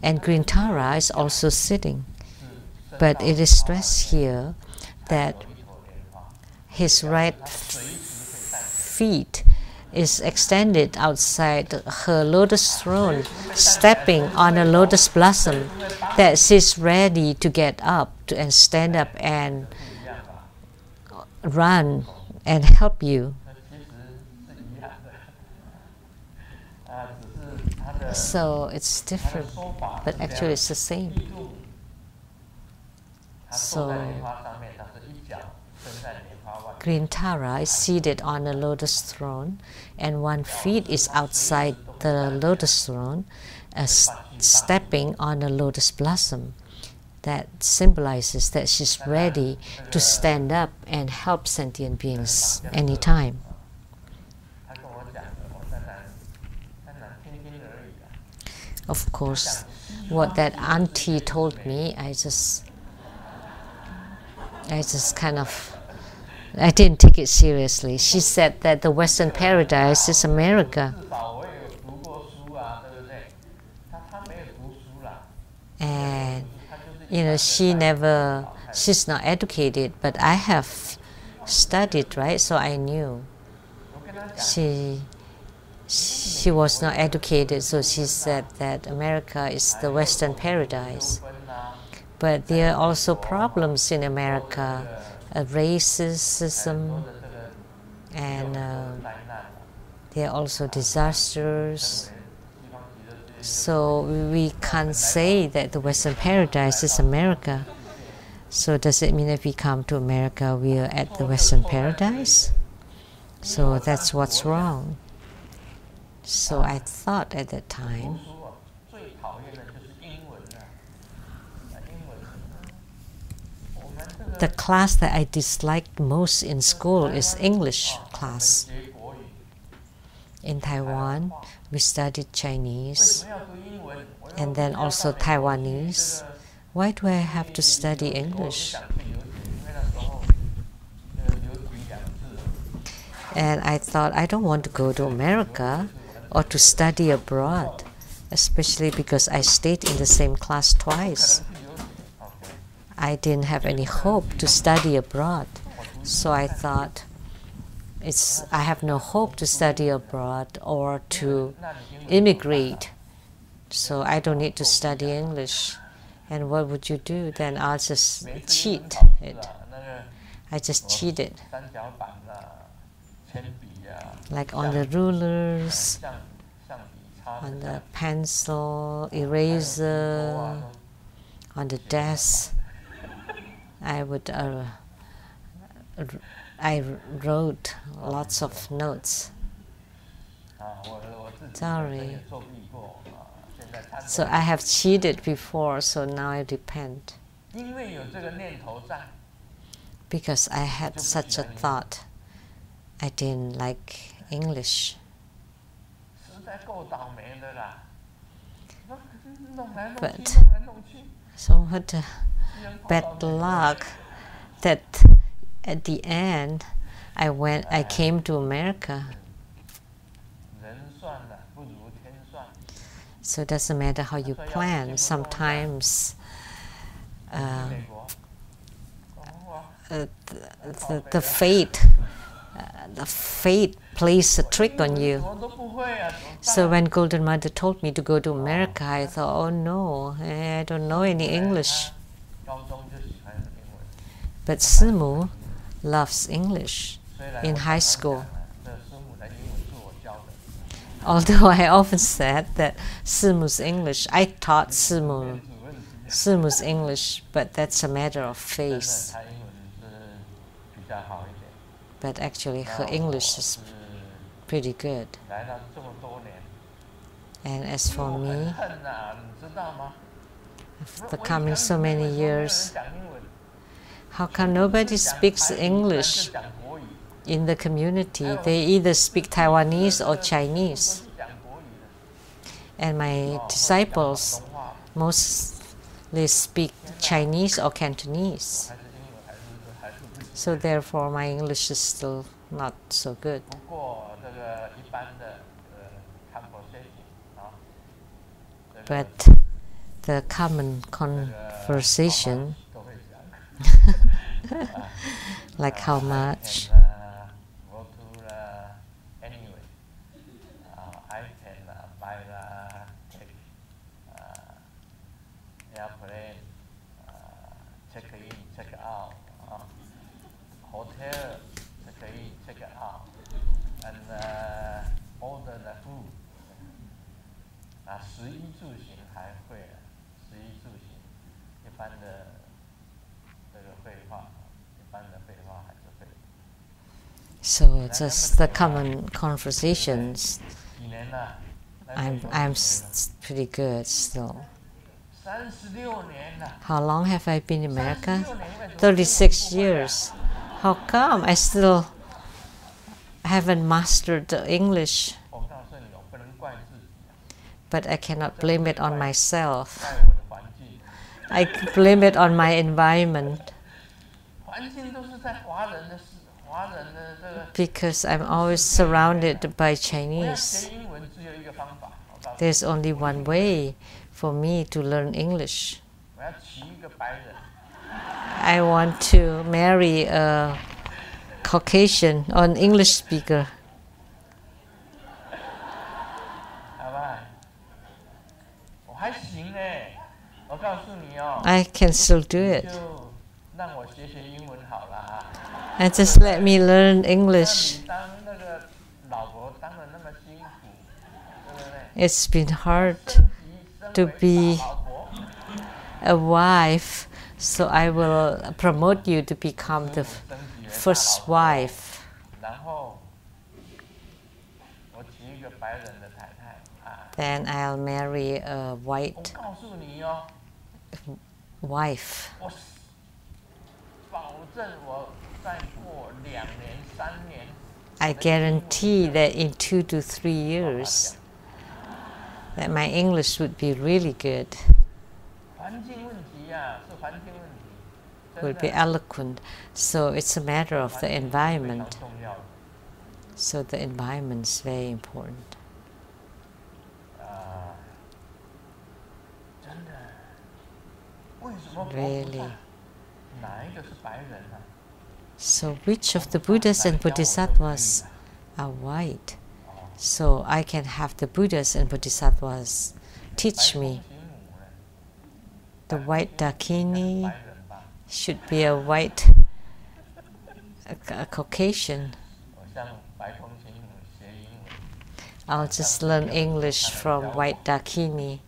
And Green Tara is also sitting, but it is stressed here that his right feet is extended outside her lotus throne, stepping on a lotus blossom, that she's ready to get up and stand up and run and help you. So it's different, but actually it's the same. So Green Tara is seated on a lotus throne, and one feet is outside the lotus throne, stepping on a lotus blossom. That symbolizes that she's ready to stand up and help sentient beings anytime. Of course, what that auntie told me, I just kind of, I didn't take it seriously. She said that the Western paradise is America. And, you know, she's not educated, but I have studied, right? So I knew. She was not educated, so she said that America is the Western paradise. But there are also problems in America, racism, and there are also disasters. So we can't say that the Western paradise is America. So does it mean if we come to America, we are at the Western paradise? So that's what's wrong. So I thought at that time, the class that I disliked most in school is English class. In Taiwan, we studied Chinese and then also Taiwanese. Why do I have to study English? And I thought, I don't want to go to America or to study abroad, especially because I stayed in the same class twice. I didn't have any hope to study abroad. So I thought, I have no hope to study abroad or to immigrate. So I don't need to study English. And what would you do? Then I'll just cheat it. I just cheated. Like on the rulers, on the pencil, eraser, on the desk, I wrote lots of notes. Sorry. So I have cheated before, so now I repent. Because I had such a thought. I didn't like English. But so what a bad luck that at the end I came to America. So it doesn't matter how you plan. Sometimes the fate plays a trick on you. So when Golden Mother told me to go to America, I thought, oh no, I don't know any English. But Simu loves English in high school. Although I often said that Simu's English, I taught Simu's English, but that's a matter of faith. But actually her English is pretty good. And as for me, after coming so many years, how come nobody speaks English in the community? They either speak Taiwanese or Chinese. And my disciples mostly speak Chinese or Cantonese. So therefore my English is still not so good. But the common conversation, like how much, and order the food. 食衣住行还会食衣住行，一般的这个绘画，一般的绘画还是会。So just the common conversations, 几年了？ I'm pretty good still. 36年了。 How long have I been in America? 36 years. How come I still haven't mastered the English? 我告诉你，我不能怪自己。 But I cannot blame it on myself. 怪我的环境。 I blame it on my environment. 环境都是在华人的这个。 Because I'm always surrounded by 我要 Chinese. 学英文只有一个方法，我告诉你。 There's only one way for me to learn English. 我要娶一个白人。 I want to marry a Caucasian or an English speaker. 好吧？我还行哎，我告诉你哦。 I can still do it. 就让我学学英文好了啊。 And just let me learn English. 你当那个老婆当得那么辛苦，对不对？ It's been hard 升级 to 为 be 大老婆。 a wife, so I will promote you to become the 升级为大 first 老婆 wife. 然后我娶一个白人的太太啊。 Then I'll marry a 我 white 告诉你哦， wife. 我保证我再过2年3年。 I guarantee that in 2 to 3 years that my English would be really good, 环境问题啊，是环境问题。 would be eloquent. So it's a matter of the 非常 environment. 重要的。 So the environment is very important. 真的，为什么佛菩 Really. 萨哪一个是白人啊？ So which of the Buddhas and Bodhisattvas are white? So I can have the Buddhas and Bodhisattvas teach me. The white Dakini 白人吧， should be a white a Caucasian. 我向白风琴母学英文。 I'll just learn English from white Dakini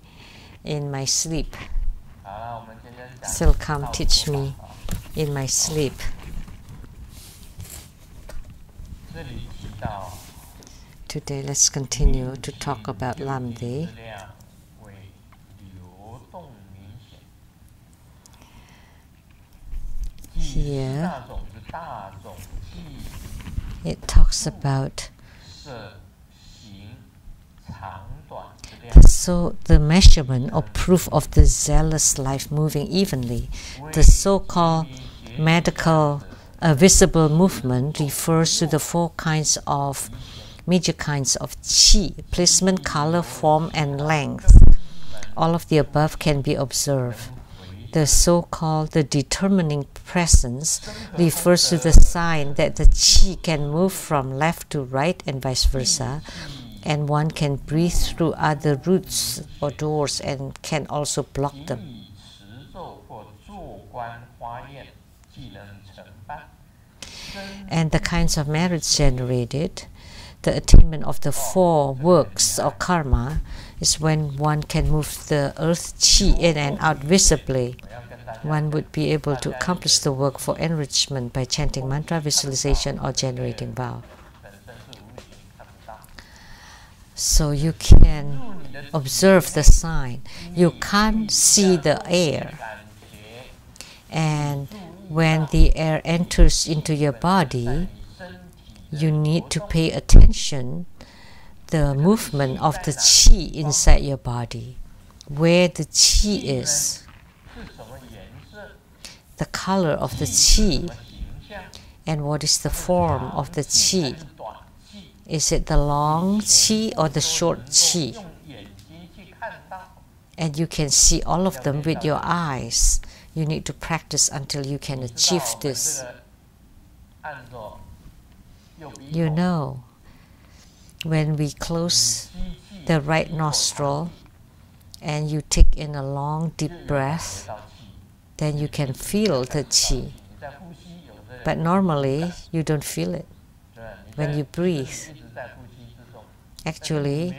in my sleep. 好了，我们今天讲 Still come 道 teach 佛 me 法 in my sleep. 这里提到 Today let's continue to talk about Lamdre. 质量为流动明显。 Here 大种子大种记 it talks about 色形长短质量。 so the measurement or proof of the zealous life moving evenly. The so-called medical visible movement refers to the 4 kinds of major kinds of qi: placement, color, form, and length. All of the above can be observed. The so-called the determining presence refers to the sign that the qi can move from left to right and vice versa, and one can breathe through other routes or doors and can also block them. 持咒或做观花宴，技能成办。 And the kinds of merits generated, the attainment of the 4 works or karma, is when one can move the earth qi in and out visibly. One would be able to accomplish the work for enrichment by chanting mantra, visualization, or generating vow. So you can observe the sign. You can't see the air. And when the air enters into your body, you need to pay attention the movement of the qi inside your body, where the qi is, the color of the qi, and what is the form of the qi. Is it the long qi or the short qi? And you can see all of them with your eyes. You need to practice until you can achieve this. You know, when we close the right nostril and you take in a long deep breath, then you can feel the qi. But normally, you don't feel it. When you breathe, Actually,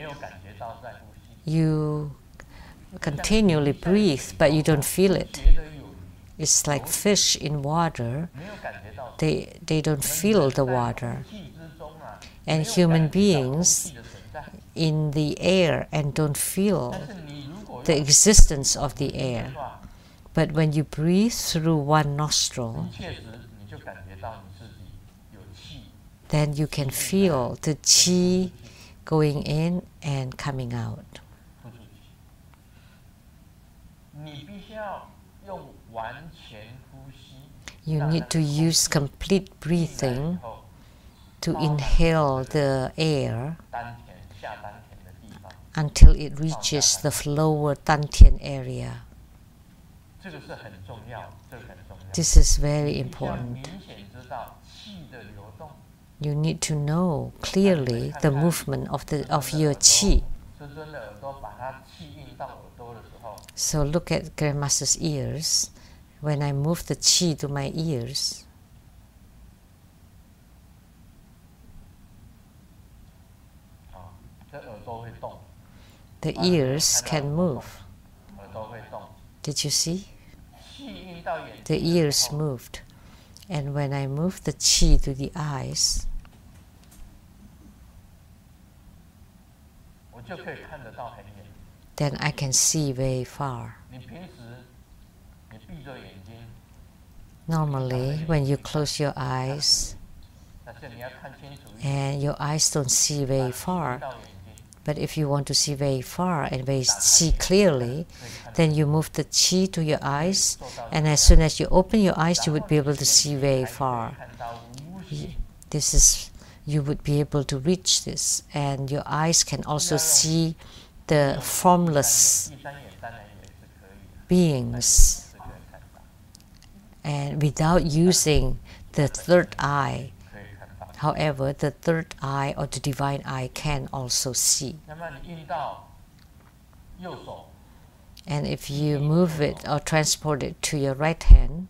you continually breathe, but you don't feel it. It's like fish in water. They don't feel the water. And human beings in the air and don't feel the existence of the air. But when you breathe through one nostril, then you can feel the qi going in and coming out. You need to use complete breathing to inhale the air until it reaches the lower dantian area. This is very important. You need to know clearly the movement of your qi. So look at Grandmaster's ears. When I move the qi to my ears, the ears can move. Did you see? The ears moved. And when I move the qi to the eyes, then I can see very far. Normally, when you close your eyes, and your eyes don't see very far, but if you want to see very far and see clearly, then you move the qi to your eyes, and as soon as you open your eyes, you would be able to see very far. You would be able to reach this, and your eyes can also see the formless beings, and without using the third eye. However, the third eye or the divine eye can also see. And if you move it or transport it to your right hand,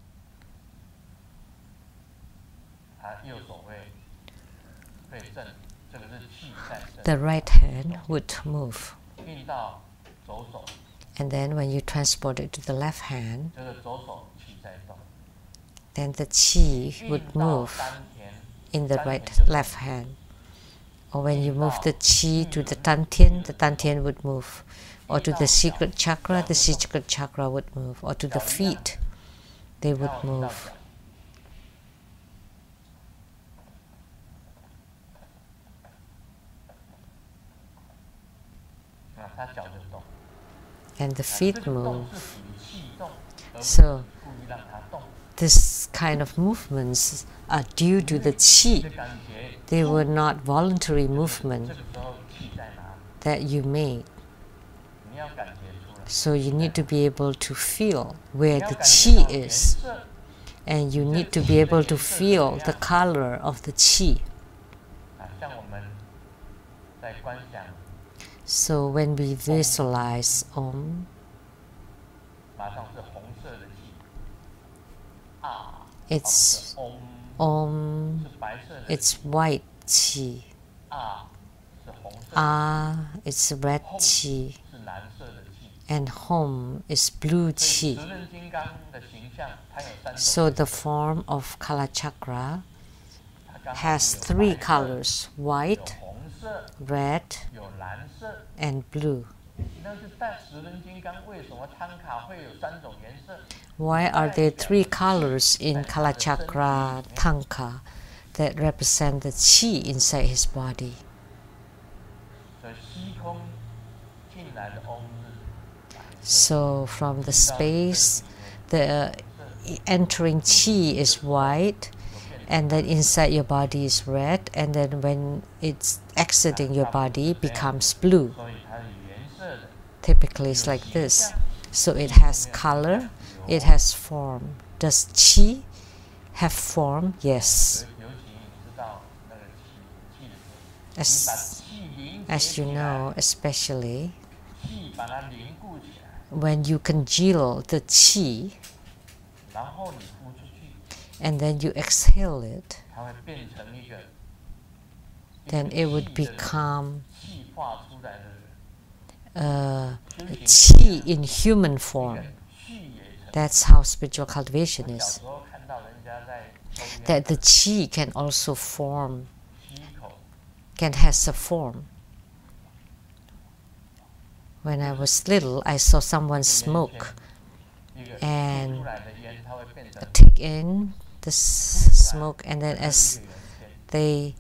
the right hand would move. And then when you transport it to the left hand, then the qi would move in the left hand. Or when you move the qi to the dantian would move. Or to the secret chakra would move. Or to the feet, they would move. And the feet move. So this kind of movements are due to the qi. They were not voluntary movement that you made. So you need to be able to feel where the qi is. And you need to be able to feel the color of the qi. So when we visualize Om, it's Om, it's white qi. It's red qi. And Hom is blue qi. So the form of Kala Chakra has three colors: white, red, and blue. Why are there three colors in Kala Chakra Tanka that represent the qi inside his body? So from the space, the entering qi is white, and then inside your body is red, and then when it's exiting your body, it becomes blue. Typically it's like this. So it has color, it has form. Does qi have form? Yes. As you know, especially when you congeal the qi and then you exhale it, then it would become qi in human form. That's how spiritual cultivation is. That the qi can also form, can has a form. When I was little, I saw someone smoke and take in the smoke, and then as they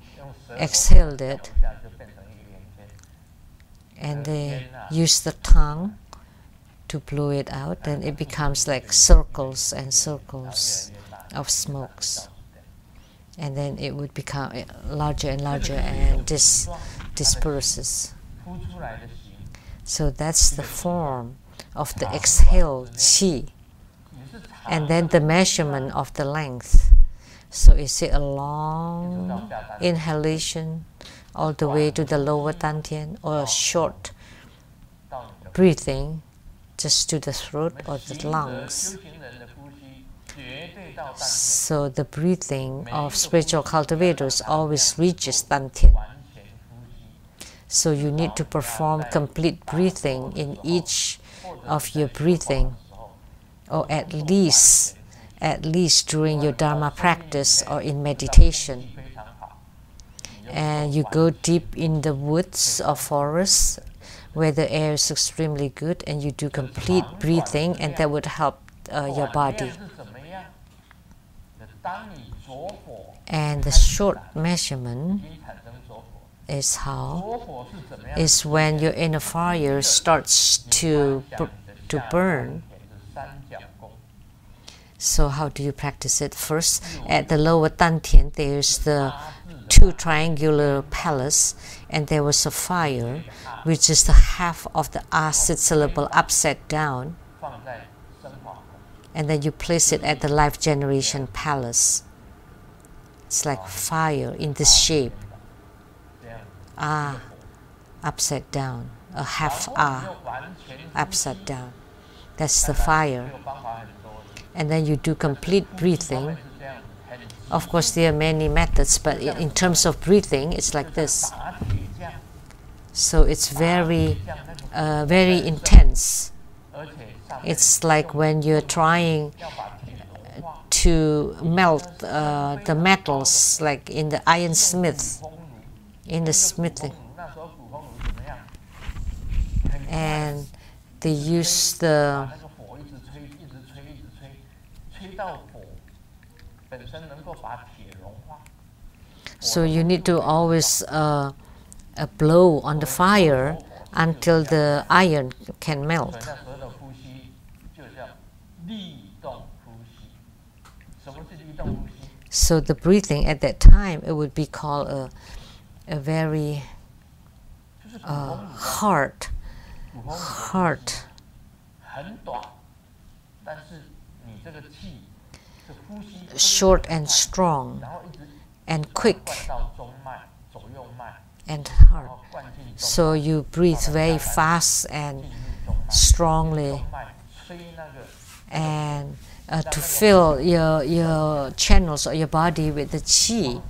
exhaled it, and they use the tongue to blow it out, then it becomes like circles and circles of smokes. And then it would become larger and larger and disperses. So that's the form of the exhaled qi. And then the measurement of the length. So is it a long inhalation all the way to the lower dantian, or a short breathing just to the throat or the lungs? So the breathing of spiritual cultivators always reaches dantian. So you need to perform complete breathing in each of your breathing, or at least during your Dharma practice or in meditation. And you go deep in the woods or forests where the air is extremely good, and you do complete breathing, and that would help your body. And the short measurement is when your inner fire starts to burn. So how do you practice it? First, at the lower dantian, there's the 2 triangular palace, and there was a fire, which is the half of the acid syllable upside down. And then you place it at the life generation palace. It's like fire in this shape. Upside down, a half upside down. That's the fire. And then you do complete breathing. Of course, there are many methods, but in terms of breathing, it's like this. So it's very intense. It's like when you're trying to melt the metals, like in the ironsmith, in the smithing. And they use the so you need to always blow on the fire until the iron can melt. So the breathing at that time, it would be called a very hard, short and strong, and quick and hard. So you breathe very fast and strongly, and to fill your channels or your body with the qi,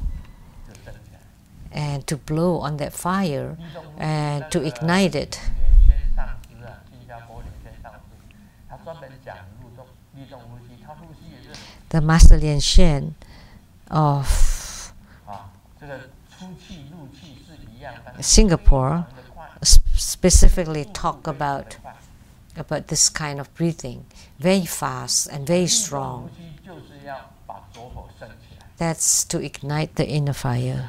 and to blow on that fire and to ignite it. The Master Lian Shen of Singapore specifically talk about this kind of breathing, very fast and very strong. That's to ignite the inner fire.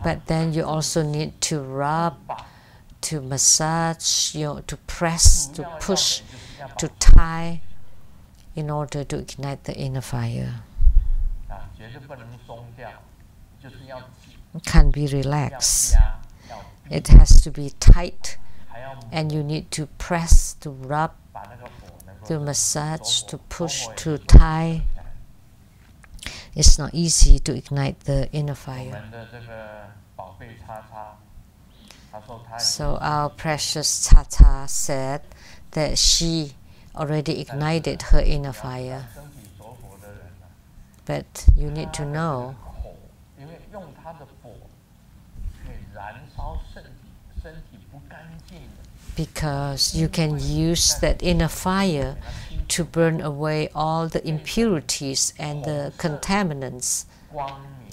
But then you also need to rub, to massage, to press, to push, to tie, in order to ignite the inner fire. It can't be relaxed. It has to be tight, and you need to press, to rub, to massage, to push, to tie. It's not easy to ignite the inner fire. So our precious Tata said that she already ignited her inner fire. But you need to know because you can use that inner fire to burn away all the impurities and the contaminants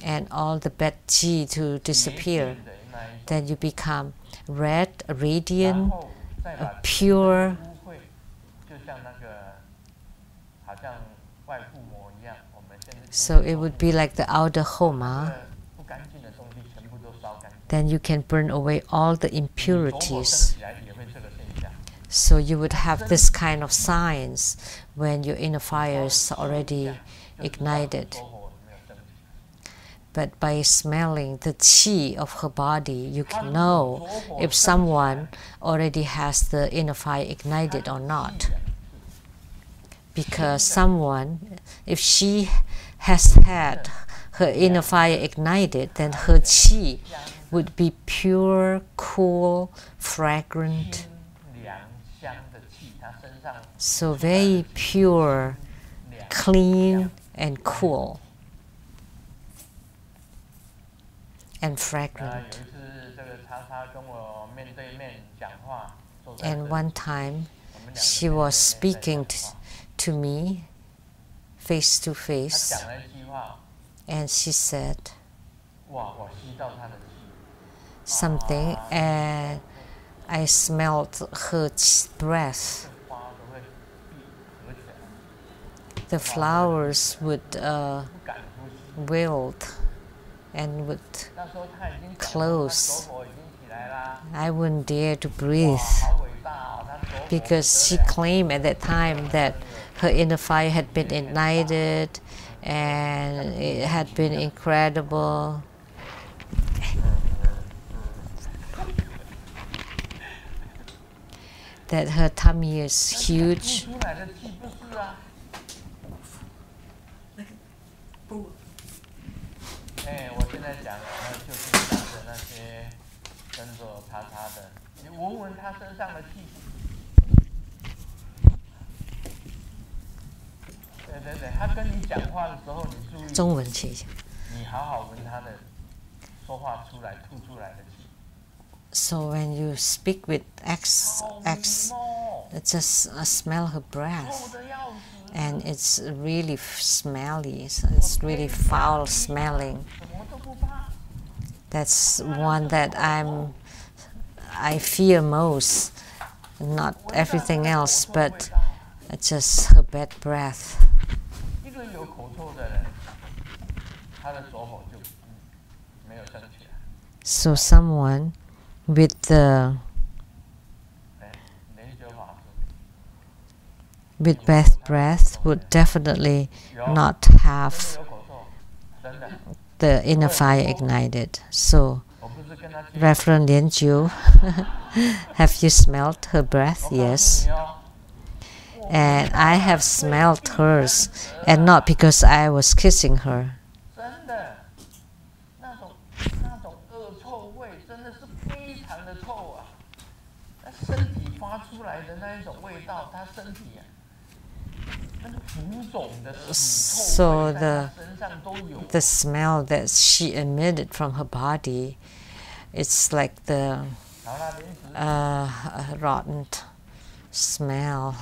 and all the bad qi to disappear. Then you become red, radiant, pure. So it would be like the outer homa. Then you can burn away all the impurities. So you would have this kind of signs when your inner fire is already ignited. But by smelling the qi of her body, you can know if someone already has the inner fire ignited or not. Because someone, if she has had her inner fire ignited, then her qi would be pure, cool, fragrant. So very pure, clean, and cool, and fragrant. And one time, she was speaking to me face to face, and she said something, and I smelled her breath. The flowers would wilt and would close. I wouldn't dare to breathe because she claimed at that time that her inner fire had been ignited and it had been incredible. That her tummy is huge. So when you speak with just smell her breath, and it's really smelly, so it's really foul smelling. That's one that I fear most, not everything else, but just her bad breath. So someone with bad breath would definitely not have the inner fire ignited. So, Reverend Lien Jiu, have you smelled her breath? Yes. And I have smelled hers, and not because I was kissing her. So the smell that she emitted from her body, it's like the rotten smell,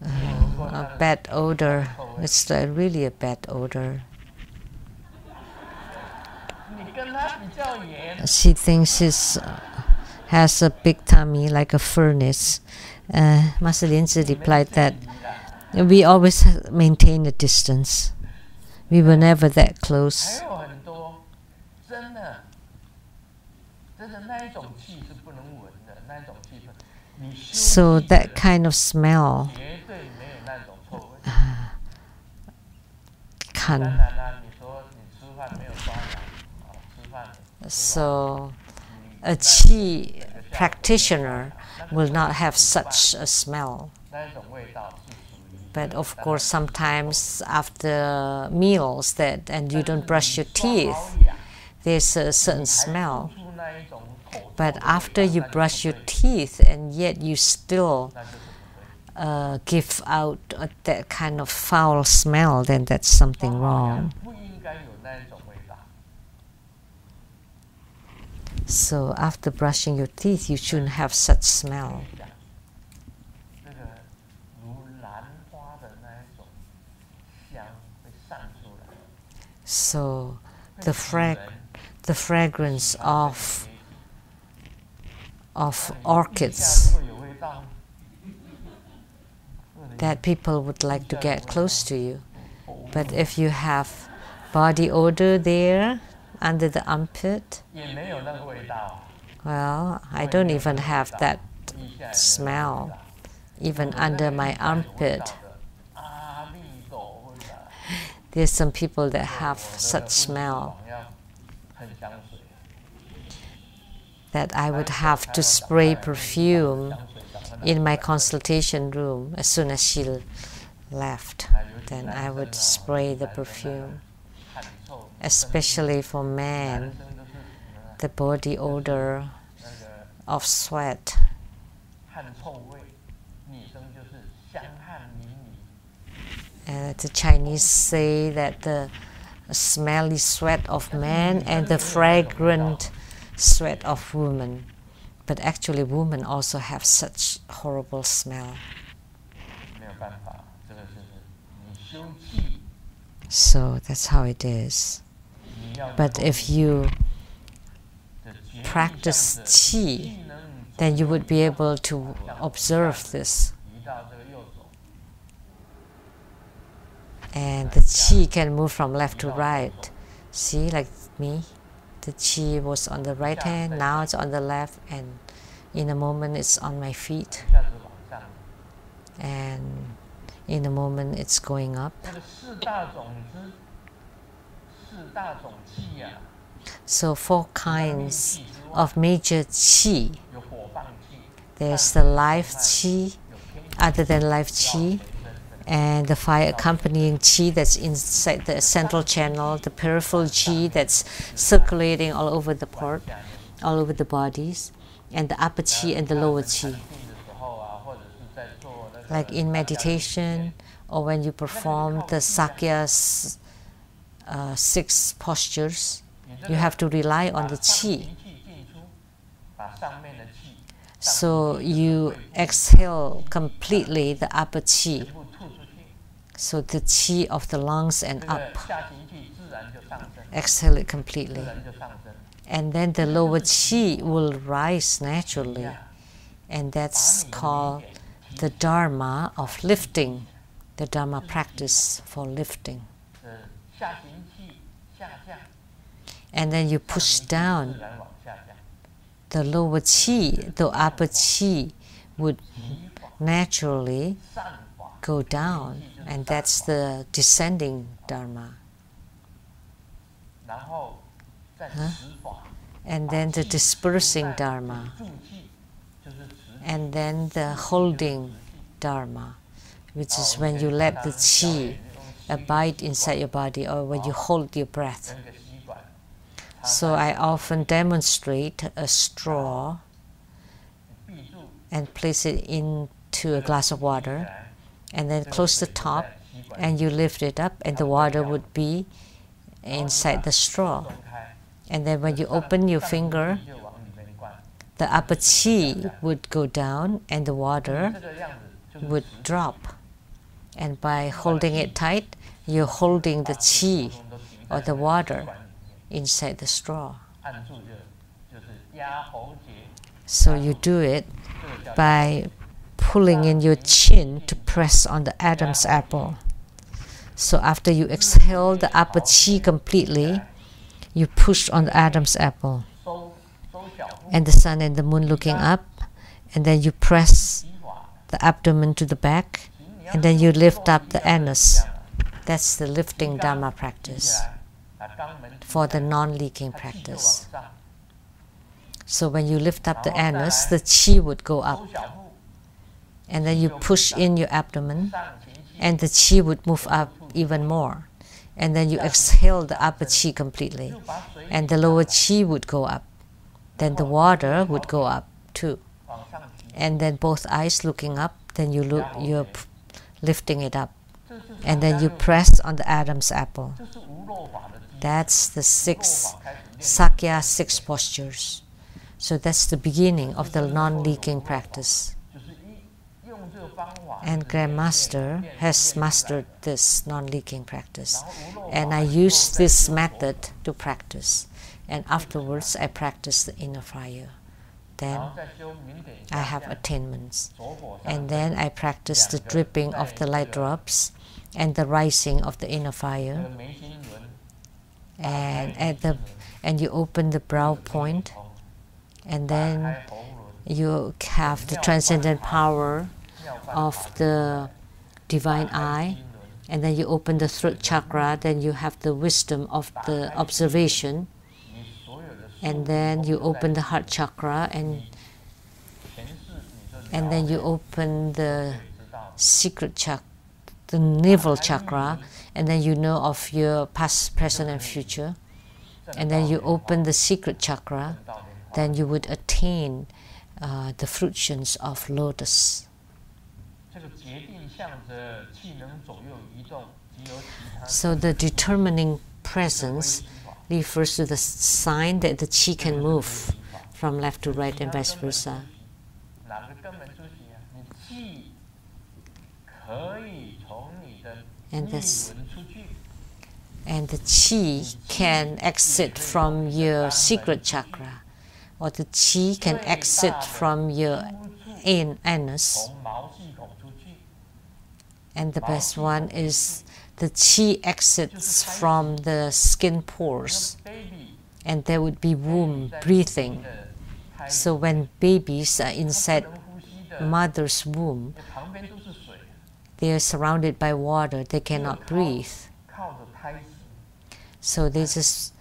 a bad odor. It's really a bad odor. She thinks she has a big tummy like a furnace. Master Lien replied that we always maintain a distance. We were never that close. So that kind of smell can. So a qi practitioner will not have such a smell. But of course, sometimes after meals and you don't brush your teeth, there's a certain smell. But after you brush your teeth and yet you still give out that kind of foul smell, then that's something wrong. So after brushing your teeth, you shouldn't have such smell. So the fragrance of orchids that people would like to get close to you. But if you have body odor there under the armpit, well, I don't even have that smell, even under my armpit. There's some people that have such smell that I would have to spray perfume in my consultation room as soon as she left. Then I would spray the perfume. Especially for men, the body odor of sweat. The Chinese say that the smelly sweat of men and the fragrant sweat of women. But actually women also have such horrible smell. So that's how it is. But if you practice qi, then you would be able to observe this. And the qi can move from left to right. See, like me, the qi was on the right hand, now it's on the left, and in a moment it's on my feet. And in a moment it's going up. So 4 kinds of major qi. There's the life qi, other than life qi, and the 5 accompanying qi that's inside the central channel, the peripheral qi that's circulating all over the part, all over the bodies, and the upper qi and the lower qi. Like in meditation, or when you perform the Sakya 6 postures, you have to rely on the qi. So you exhale completely the upper qi. So the qi of the lungs and up. Exhale it completely. And then the lower qi will rise naturally. And that's called the Dharma of lifting, the Dharma practice for lifting. And then you push down the lower qi, the upper qi would naturally go down, and that's the descending Dharma. And then the dispersing Dharma, and then the holding Dharma, which is when you let the qi abide inside your body, or when you hold your breath. So I often demonstrate a straw and place it into a glass of water, and then close the top, and you lift it up, and the water would be inside the straw. And then when you open your finger, the upper qi would go down and the water would drop. And by holding it tight, you're holding the qi or the water inside the straw. So you do it by pulling in your chin to press on the Adam's apple. So after you exhale the upper qi completely, you push on the Adam's apple. And the sun and the moon looking up, and then you press the abdomen to the back, and then you lift up the anus. That's the lifting Dharma practice for the non-leaking practice. So when you lift up the anus, the qi would go up. And then you push in your abdomen, and the qi would move up even more. And then you exhale the upper qi completely, and the lower qi would go up. Then the water would go up too. And then both eyes looking up, then you're lifting it up. And then you press on the Adam's apple. That's the Sakya 6 postures. So that's the beginning of the non-leaking practice. And Grandmaster has mastered this non-leaking practice. And I use this method to practice. And afterwards, I practice the inner fire. Then I have attainments. And then I practice the dripping of the light drops and the rising of the inner fire. And you open the brow point. And then you have the transcendent power of the divine eye. And then you open the throat chakra. Then you have the wisdom of the observation. And then you open the heart chakra, and then you open the secret chakra, the navel chakra, and then you know of your past, present, and future. And then you open the secret chakra, then you would attain the fruitions of lotus. So the determining presence refers to the sign that the chi can move from left to right and vice versa. And the chi can exit from your secret chakra, or the chi can exit from your anus. And the best one is the chi exits from the skin pores, and there would be womb breathing. So when babies are inside mother's womb, they are surrounded by water, they cannot breathe. So they just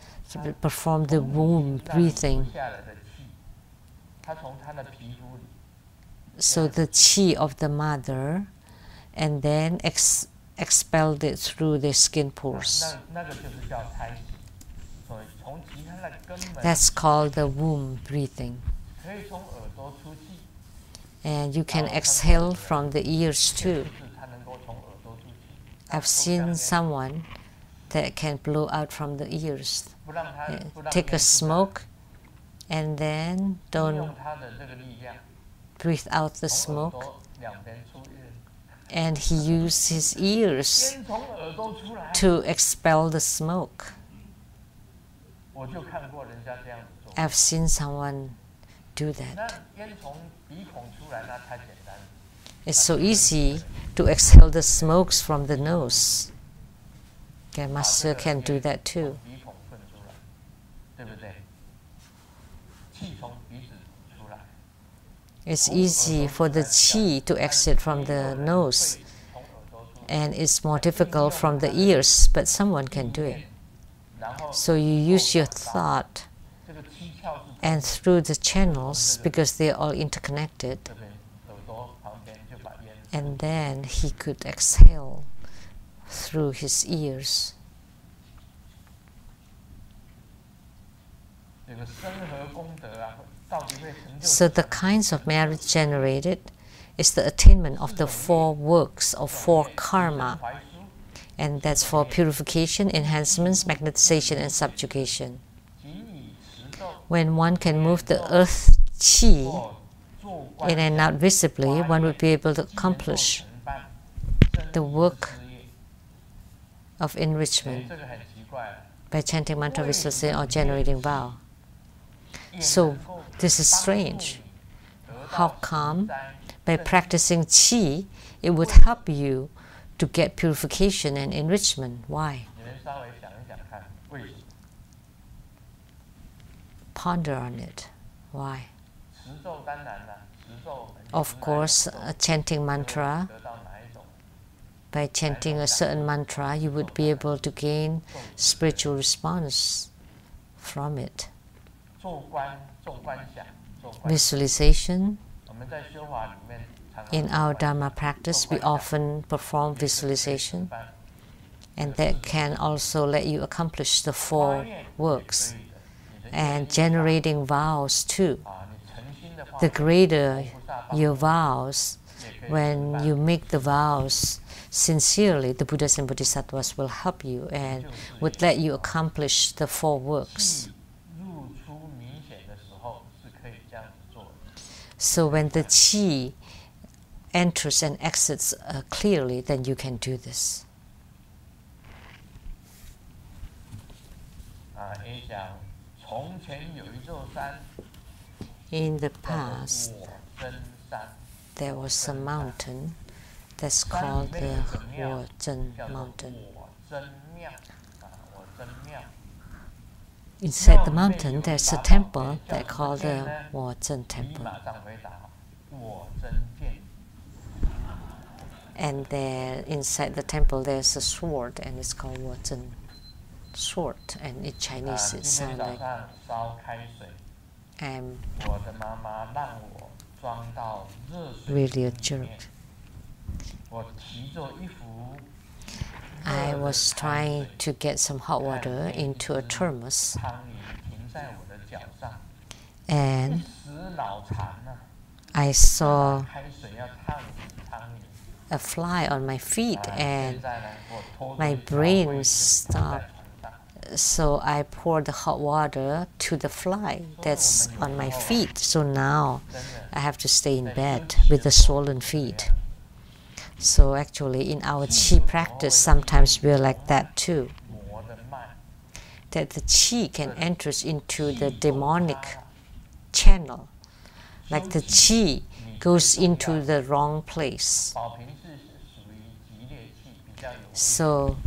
perform the womb breathing. So the chi of the mother, and then expelled it through the skin pores. That's called the womb breathing. And you can exhale from the ears too. I've seen someone that can blow out from the ears. Take a smoke and then don't breathe out the smoke. And he used his ears to expel the smoke. I've seen someone do that. It's so easy to exhale the smokes from the nose. Grandmaster can do that too. It's easy for the chi to exit from the nose, and it's more difficult from the ears, but someone can do it. So you use your thought, and through the channels, because they're all interconnected, and then he could exhale through his ears. So the kinds of merit generated is the attainment of the 4 works or 4 karma, and that's for purification, enhancements, magnetization, and subjugation. When one can move the earth chi in and out visibly, one would be able to accomplish the work of enrichment by chanting mantra, visualization, or generating vow. So this is strange. How come? By practicing chi, it would help you to get purification and enrichment. Why? Ponder on it. Why? Of course, chanting mantra. By chanting a certain mantra, you would be able to gain spiritual response from it. Visualization. In our Dharma practice, we often perform visualization, and that can also let you accomplish the 4 works. And generating vows too. The greater your vows, when you make the vows sincerely, the Buddhas and Bodhisattvas will help you and would let you accomplish the 4 works. So when the qi enters and exits clearly, then you can do this. In the past, there was a mountain that's called the Huozhen mountain. Inside the mountain, there's a temple that's called the Huozhen temple. And there, inside the temple, there's a sword, and it's called Huozhen sword. And in Chinese, it sounds like I'm really a jerk. I was trying to get some hot water into a thermos, and I saw a fly on my feet, and my brain stopped. So I poured the hot water to the fly that's on my feet. So now I have to stay in bed with the swollen feet. So actually in our qi practice, sometimes we're like that too. That the qi can enter into the demonic channel. Like the qi goes into the wrong place. So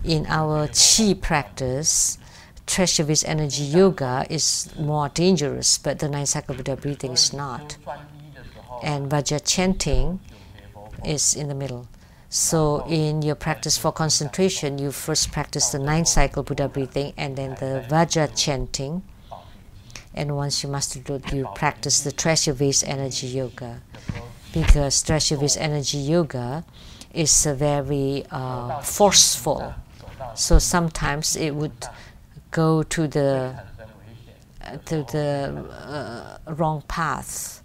in our qi practice, treasure-based energy yoga is more dangerous, but the 9 cycle Buddha breathing is not. And Vajra chanting is in the middle. So in your practice for concentration, you first practice the 9 cycle Buddha breathing and then the Vajra chanting. And once you master it, you practice the treasure-based energy yoga. Because treasure-based energy yoga is very forceful. So sometimes it would go to the wrong path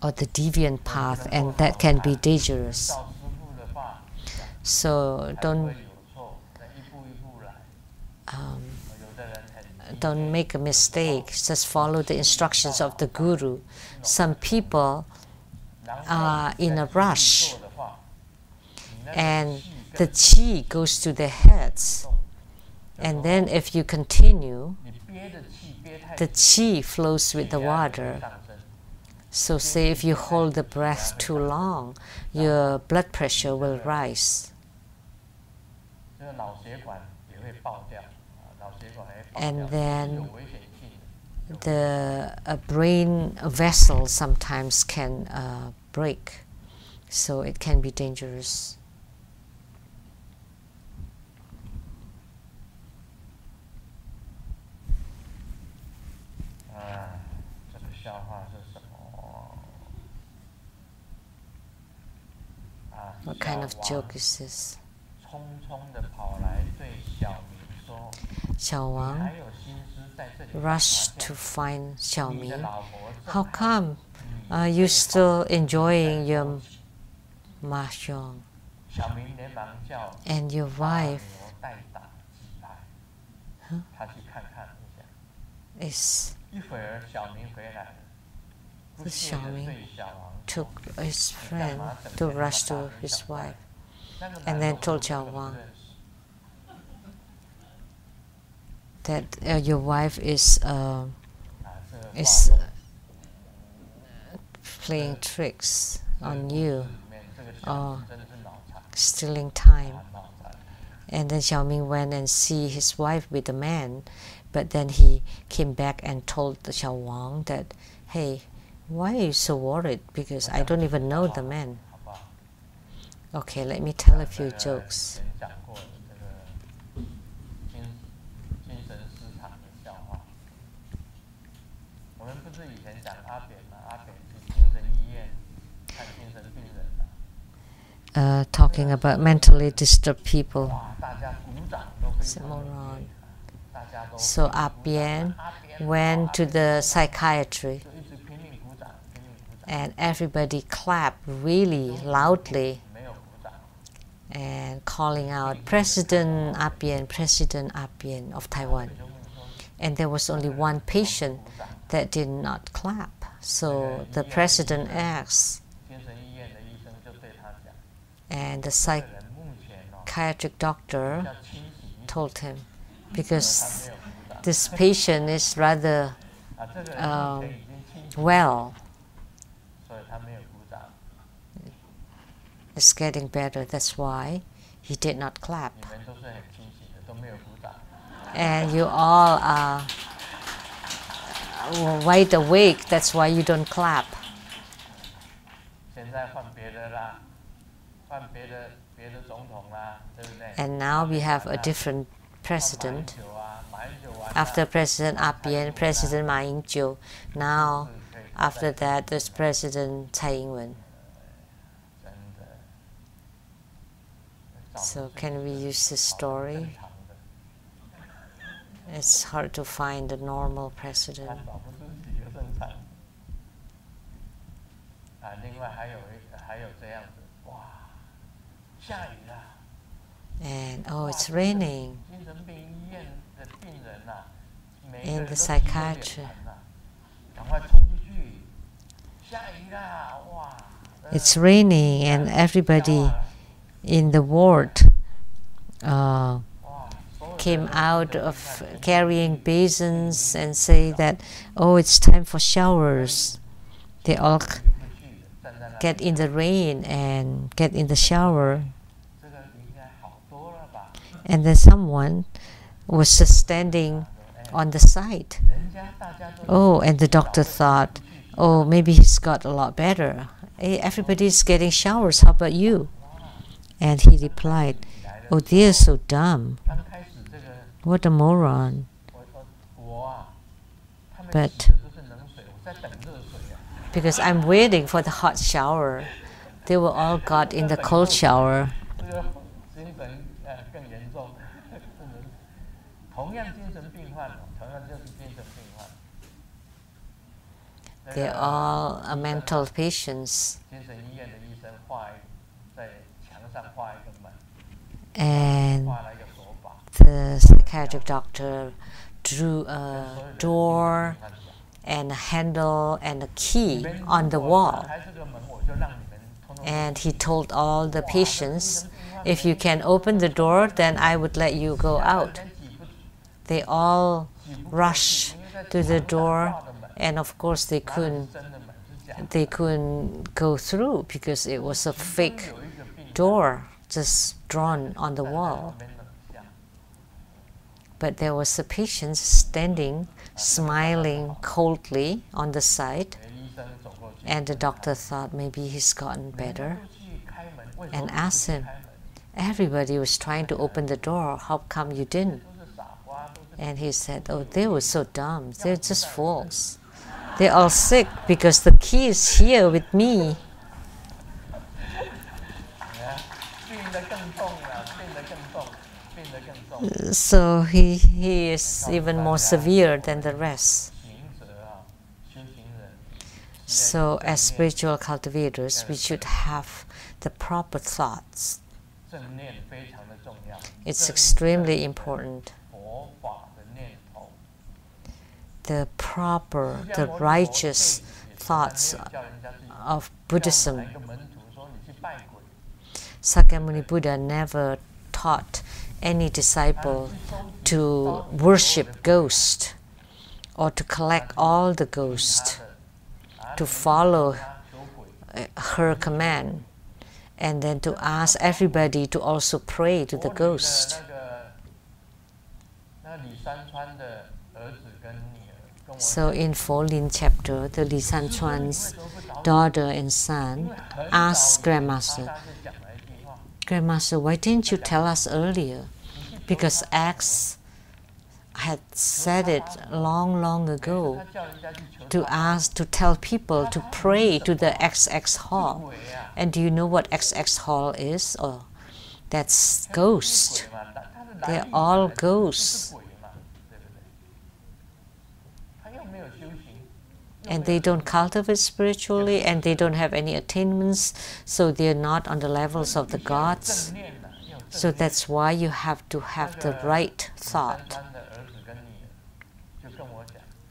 or the deviant path, and that can be dangerous. So don't make a mistake. Just follow the instructions of the guru. Some people are in a rush, and the qi goes to their heads. And then if you continue, the qi flows with the water. So say if you hold the breath too long, your blood pressure will rise. And then the brain vessel sometimes can break. So it can be dangerous. What kind of joke is this? Xiao Wang rushed to find Xiaoming. How come you still enjoying your mahjong? And your wife is... Xiaoming took his friend to rush to his wife, and then told Xiao Wang that your wife is playing tricks on you or stealing time. And then Xiaoming went and see his wife with the man, but then he came back and told Xiao Wang that, hey, why are you so worried? Because I don't even know the man. Okay, let me tell a few jokes. Talking about mentally disturbed people. It's a moron. So Apian went to the psychiatry, and everybody clapped really loudly and calling out President Apian of Taiwan. And there was only one patient that did not clap. So the president asks, and the psychiatric doctor told him, because this patient is rather well, it's getting better, that's why he did not clap. And you all are wide awake, that's why you don't clap. And now we have a different president. After President Appian, President Ma Ying-jeou. Now, after that, there's President Tsai Ing-wen. So can we use this story? It's hard to find a normal president. And oh, it's raining. In the psychiatry, it's raining, and everybody in the ward came out of carrying basins and say that, oh, it's time for showers. They all get in the rain and get in the shower. And then someone was just standing on the side. Oh, and the doctor thought, oh, maybe he's got a lot better. Hey, everybody's getting showers, how about you? And he replied, oh, they're so dumb. What a moron. But because I'm waiting for the hot shower, they were all got in the cold shower. They're all mental patients. And the psychiatric doctor drew a door and a handle and a key on the wall. And he told all the patients, if you can open the door, then I would let you go out. They all rushed to the door, and of course they couldn't go through because it was a fake door just drawn on the wall. But there was a patient standing, smiling coldly on the side, and the doctor thought maybe he's gotten better and asked him, everybody was trying to open the door, how come you didn't? And he said, oh, they were so dumb, they're just fools. They're all sick because the key is here with me. So he is even more severe than the rest. So as spiritual cultivators, we should have the proper thoughts. It's extremely important. The proper, the righteous thoughts of Buddhism. Sakyamuni Buddha never taught any disciple to worship ghosts or to collect all the ghosts, to follow her command, and then to ask everybody to also pray to the ghost. So in Folin chapter, the Li Sanchuan's daughter and son asked Grandmaster, Grandmaster, why didn't you tell us earlier? Because X had said it long ago to tell people to pray to the XX hall. And do you know what XX hall is? Oh, that's ghosts. They're all ghosts. And they don't cultivate spiritually, and they don't have any attainments, so they're not on the levels of the gods. So that's why you have to have the right thought.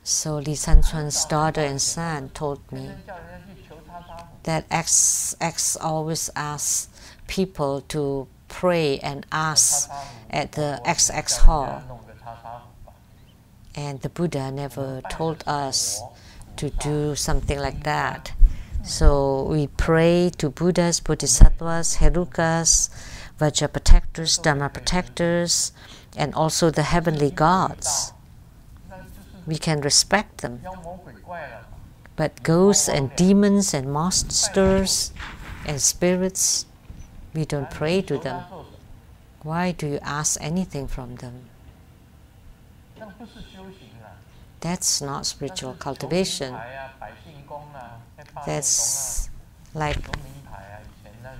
So Li Sanchuan's daughter and son told me that X always asks people to pray and ask at the XX hall. And the Buddha never told us to do something like that. So we pray to Buddhas, Bodhisattvas, Herukas, Vajra protectors, Dharma protectors, and also the heavenly gods. We can respect them. But ghosts and demons and monsters and spirits, we don't pray to them. Why do you ask anything from them? That's not spiritual cultivation. That's like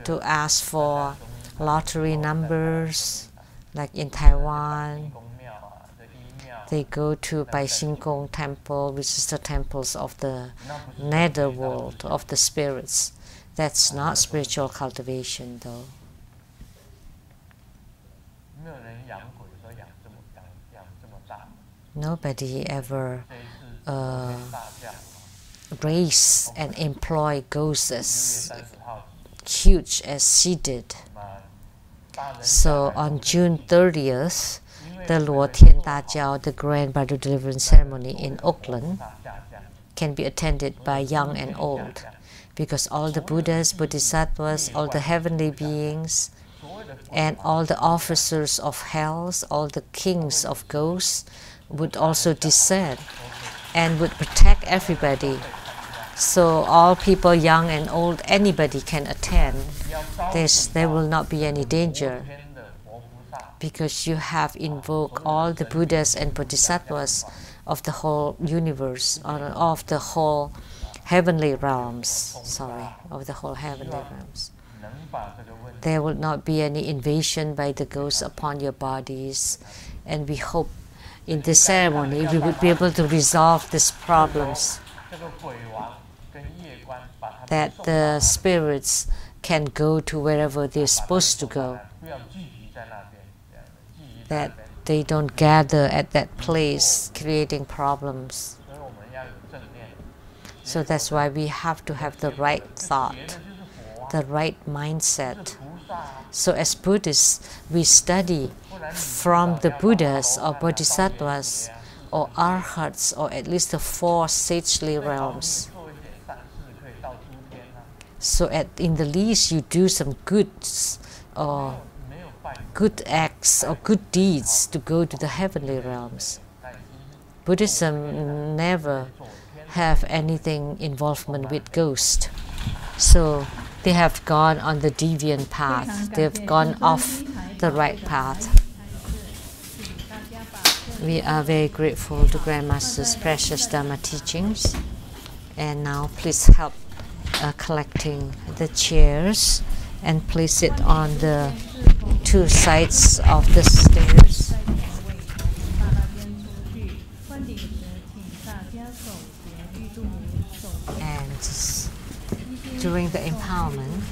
to ask for lottery numbers, like in Taiwan. They go to Bai Xing Gong temple, which is the temples of the nether world, of the spirits. That's not spiritual cultivation, though. Nobody ever raise and employ ghosts as huge as she did. So on June 30th, the Luo Tian Da Jiao, the Grand Bridal Deliverance Ceremony in Oakland, can be attended by young and old, because all the Buddhas, Bodhisattvas, all the heavenly beings, and all the officers of hells, all the kings of ghosts would also descend and would protect everybody. So all people, young and old, anybody can attend. There will not be any danger, because you have invoked all the Buddhas and Bodhisattvas of the whole universe, or of the whole heavenly realms. Of the whole heavenly realms. There will not be any invasion by the ghosts upon your bodies, and we hope in this ceremony we would be able to resolve these problems, that the spirits can go to wherever they're supposed to go, that they don't gather at that place creating problems. So that's why we have to have the right thought, the right mindset. So as Buddhists, we study from the Buddhas or Bodhisattvas or Arhats, or at least the 4 sagely realms. So in the least you do some goods or good acts or good deeds to go to the heavenly realms. Buddhism never have anything involvement with ghosts. So they have gone on the deviant path. They've gone off the right path. We are very grateful to Grandmaster's precious Dharma teachings. And now please help collecting the chairs and place it on the 2 sides of the stairs. And during the empowerment,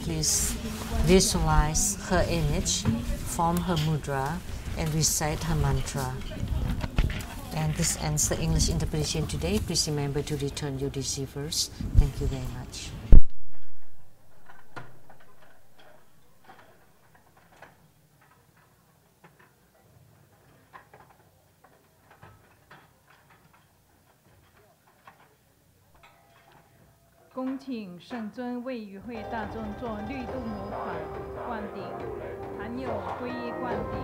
please visualize her image, form her mudra, and recite her mantra. And this ends the English interpretation today. Please remember to return your receivers. Thank you very much. "恭请圣尊为与会大众做绿度母法灌顶，含有皈依灌顶。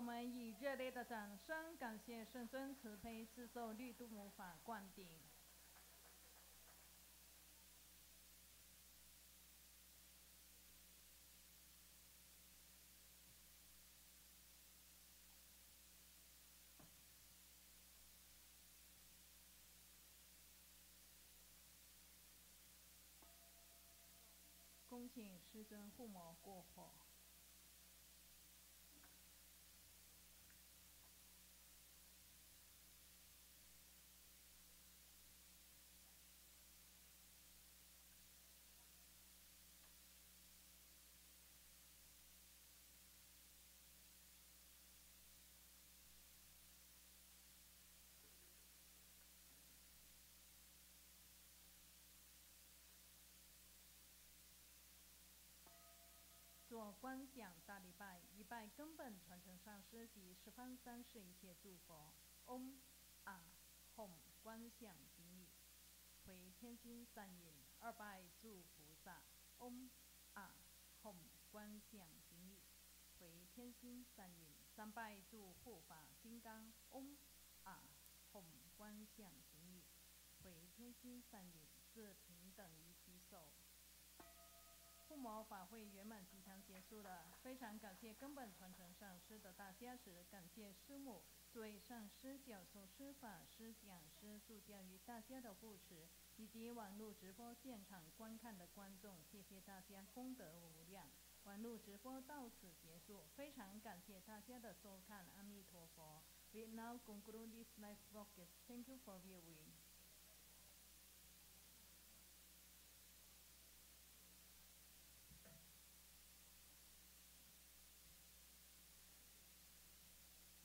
我们以热烈的掌声感谢圣尊慈悲赐受绿度母法灌顶。恭请师尊护摩过火。做观想大礼拜，一拜根本传承上师及十方三世一切诸佛。嗡啊吽观想顶礼，回天津三引，二拜诸菩萨。嗡啊吽观想顶礼，回天津三引，三拜诸护法金刚。嗡啊吽观想顶礼，回天津三引，自平等于其手。护摩法会圆满即将结束了，非常感谢根本传承上师的大加持，感谢师母诸位上师、教授师、法师、讲师助教于大家的护持，以及网络直播现场观看的观众，谢谢大家功德无量。网络直播到此结束，非常感谢大家的收看，阿弥陀佛。We now conclude this live broadcast. Thank you for viewing.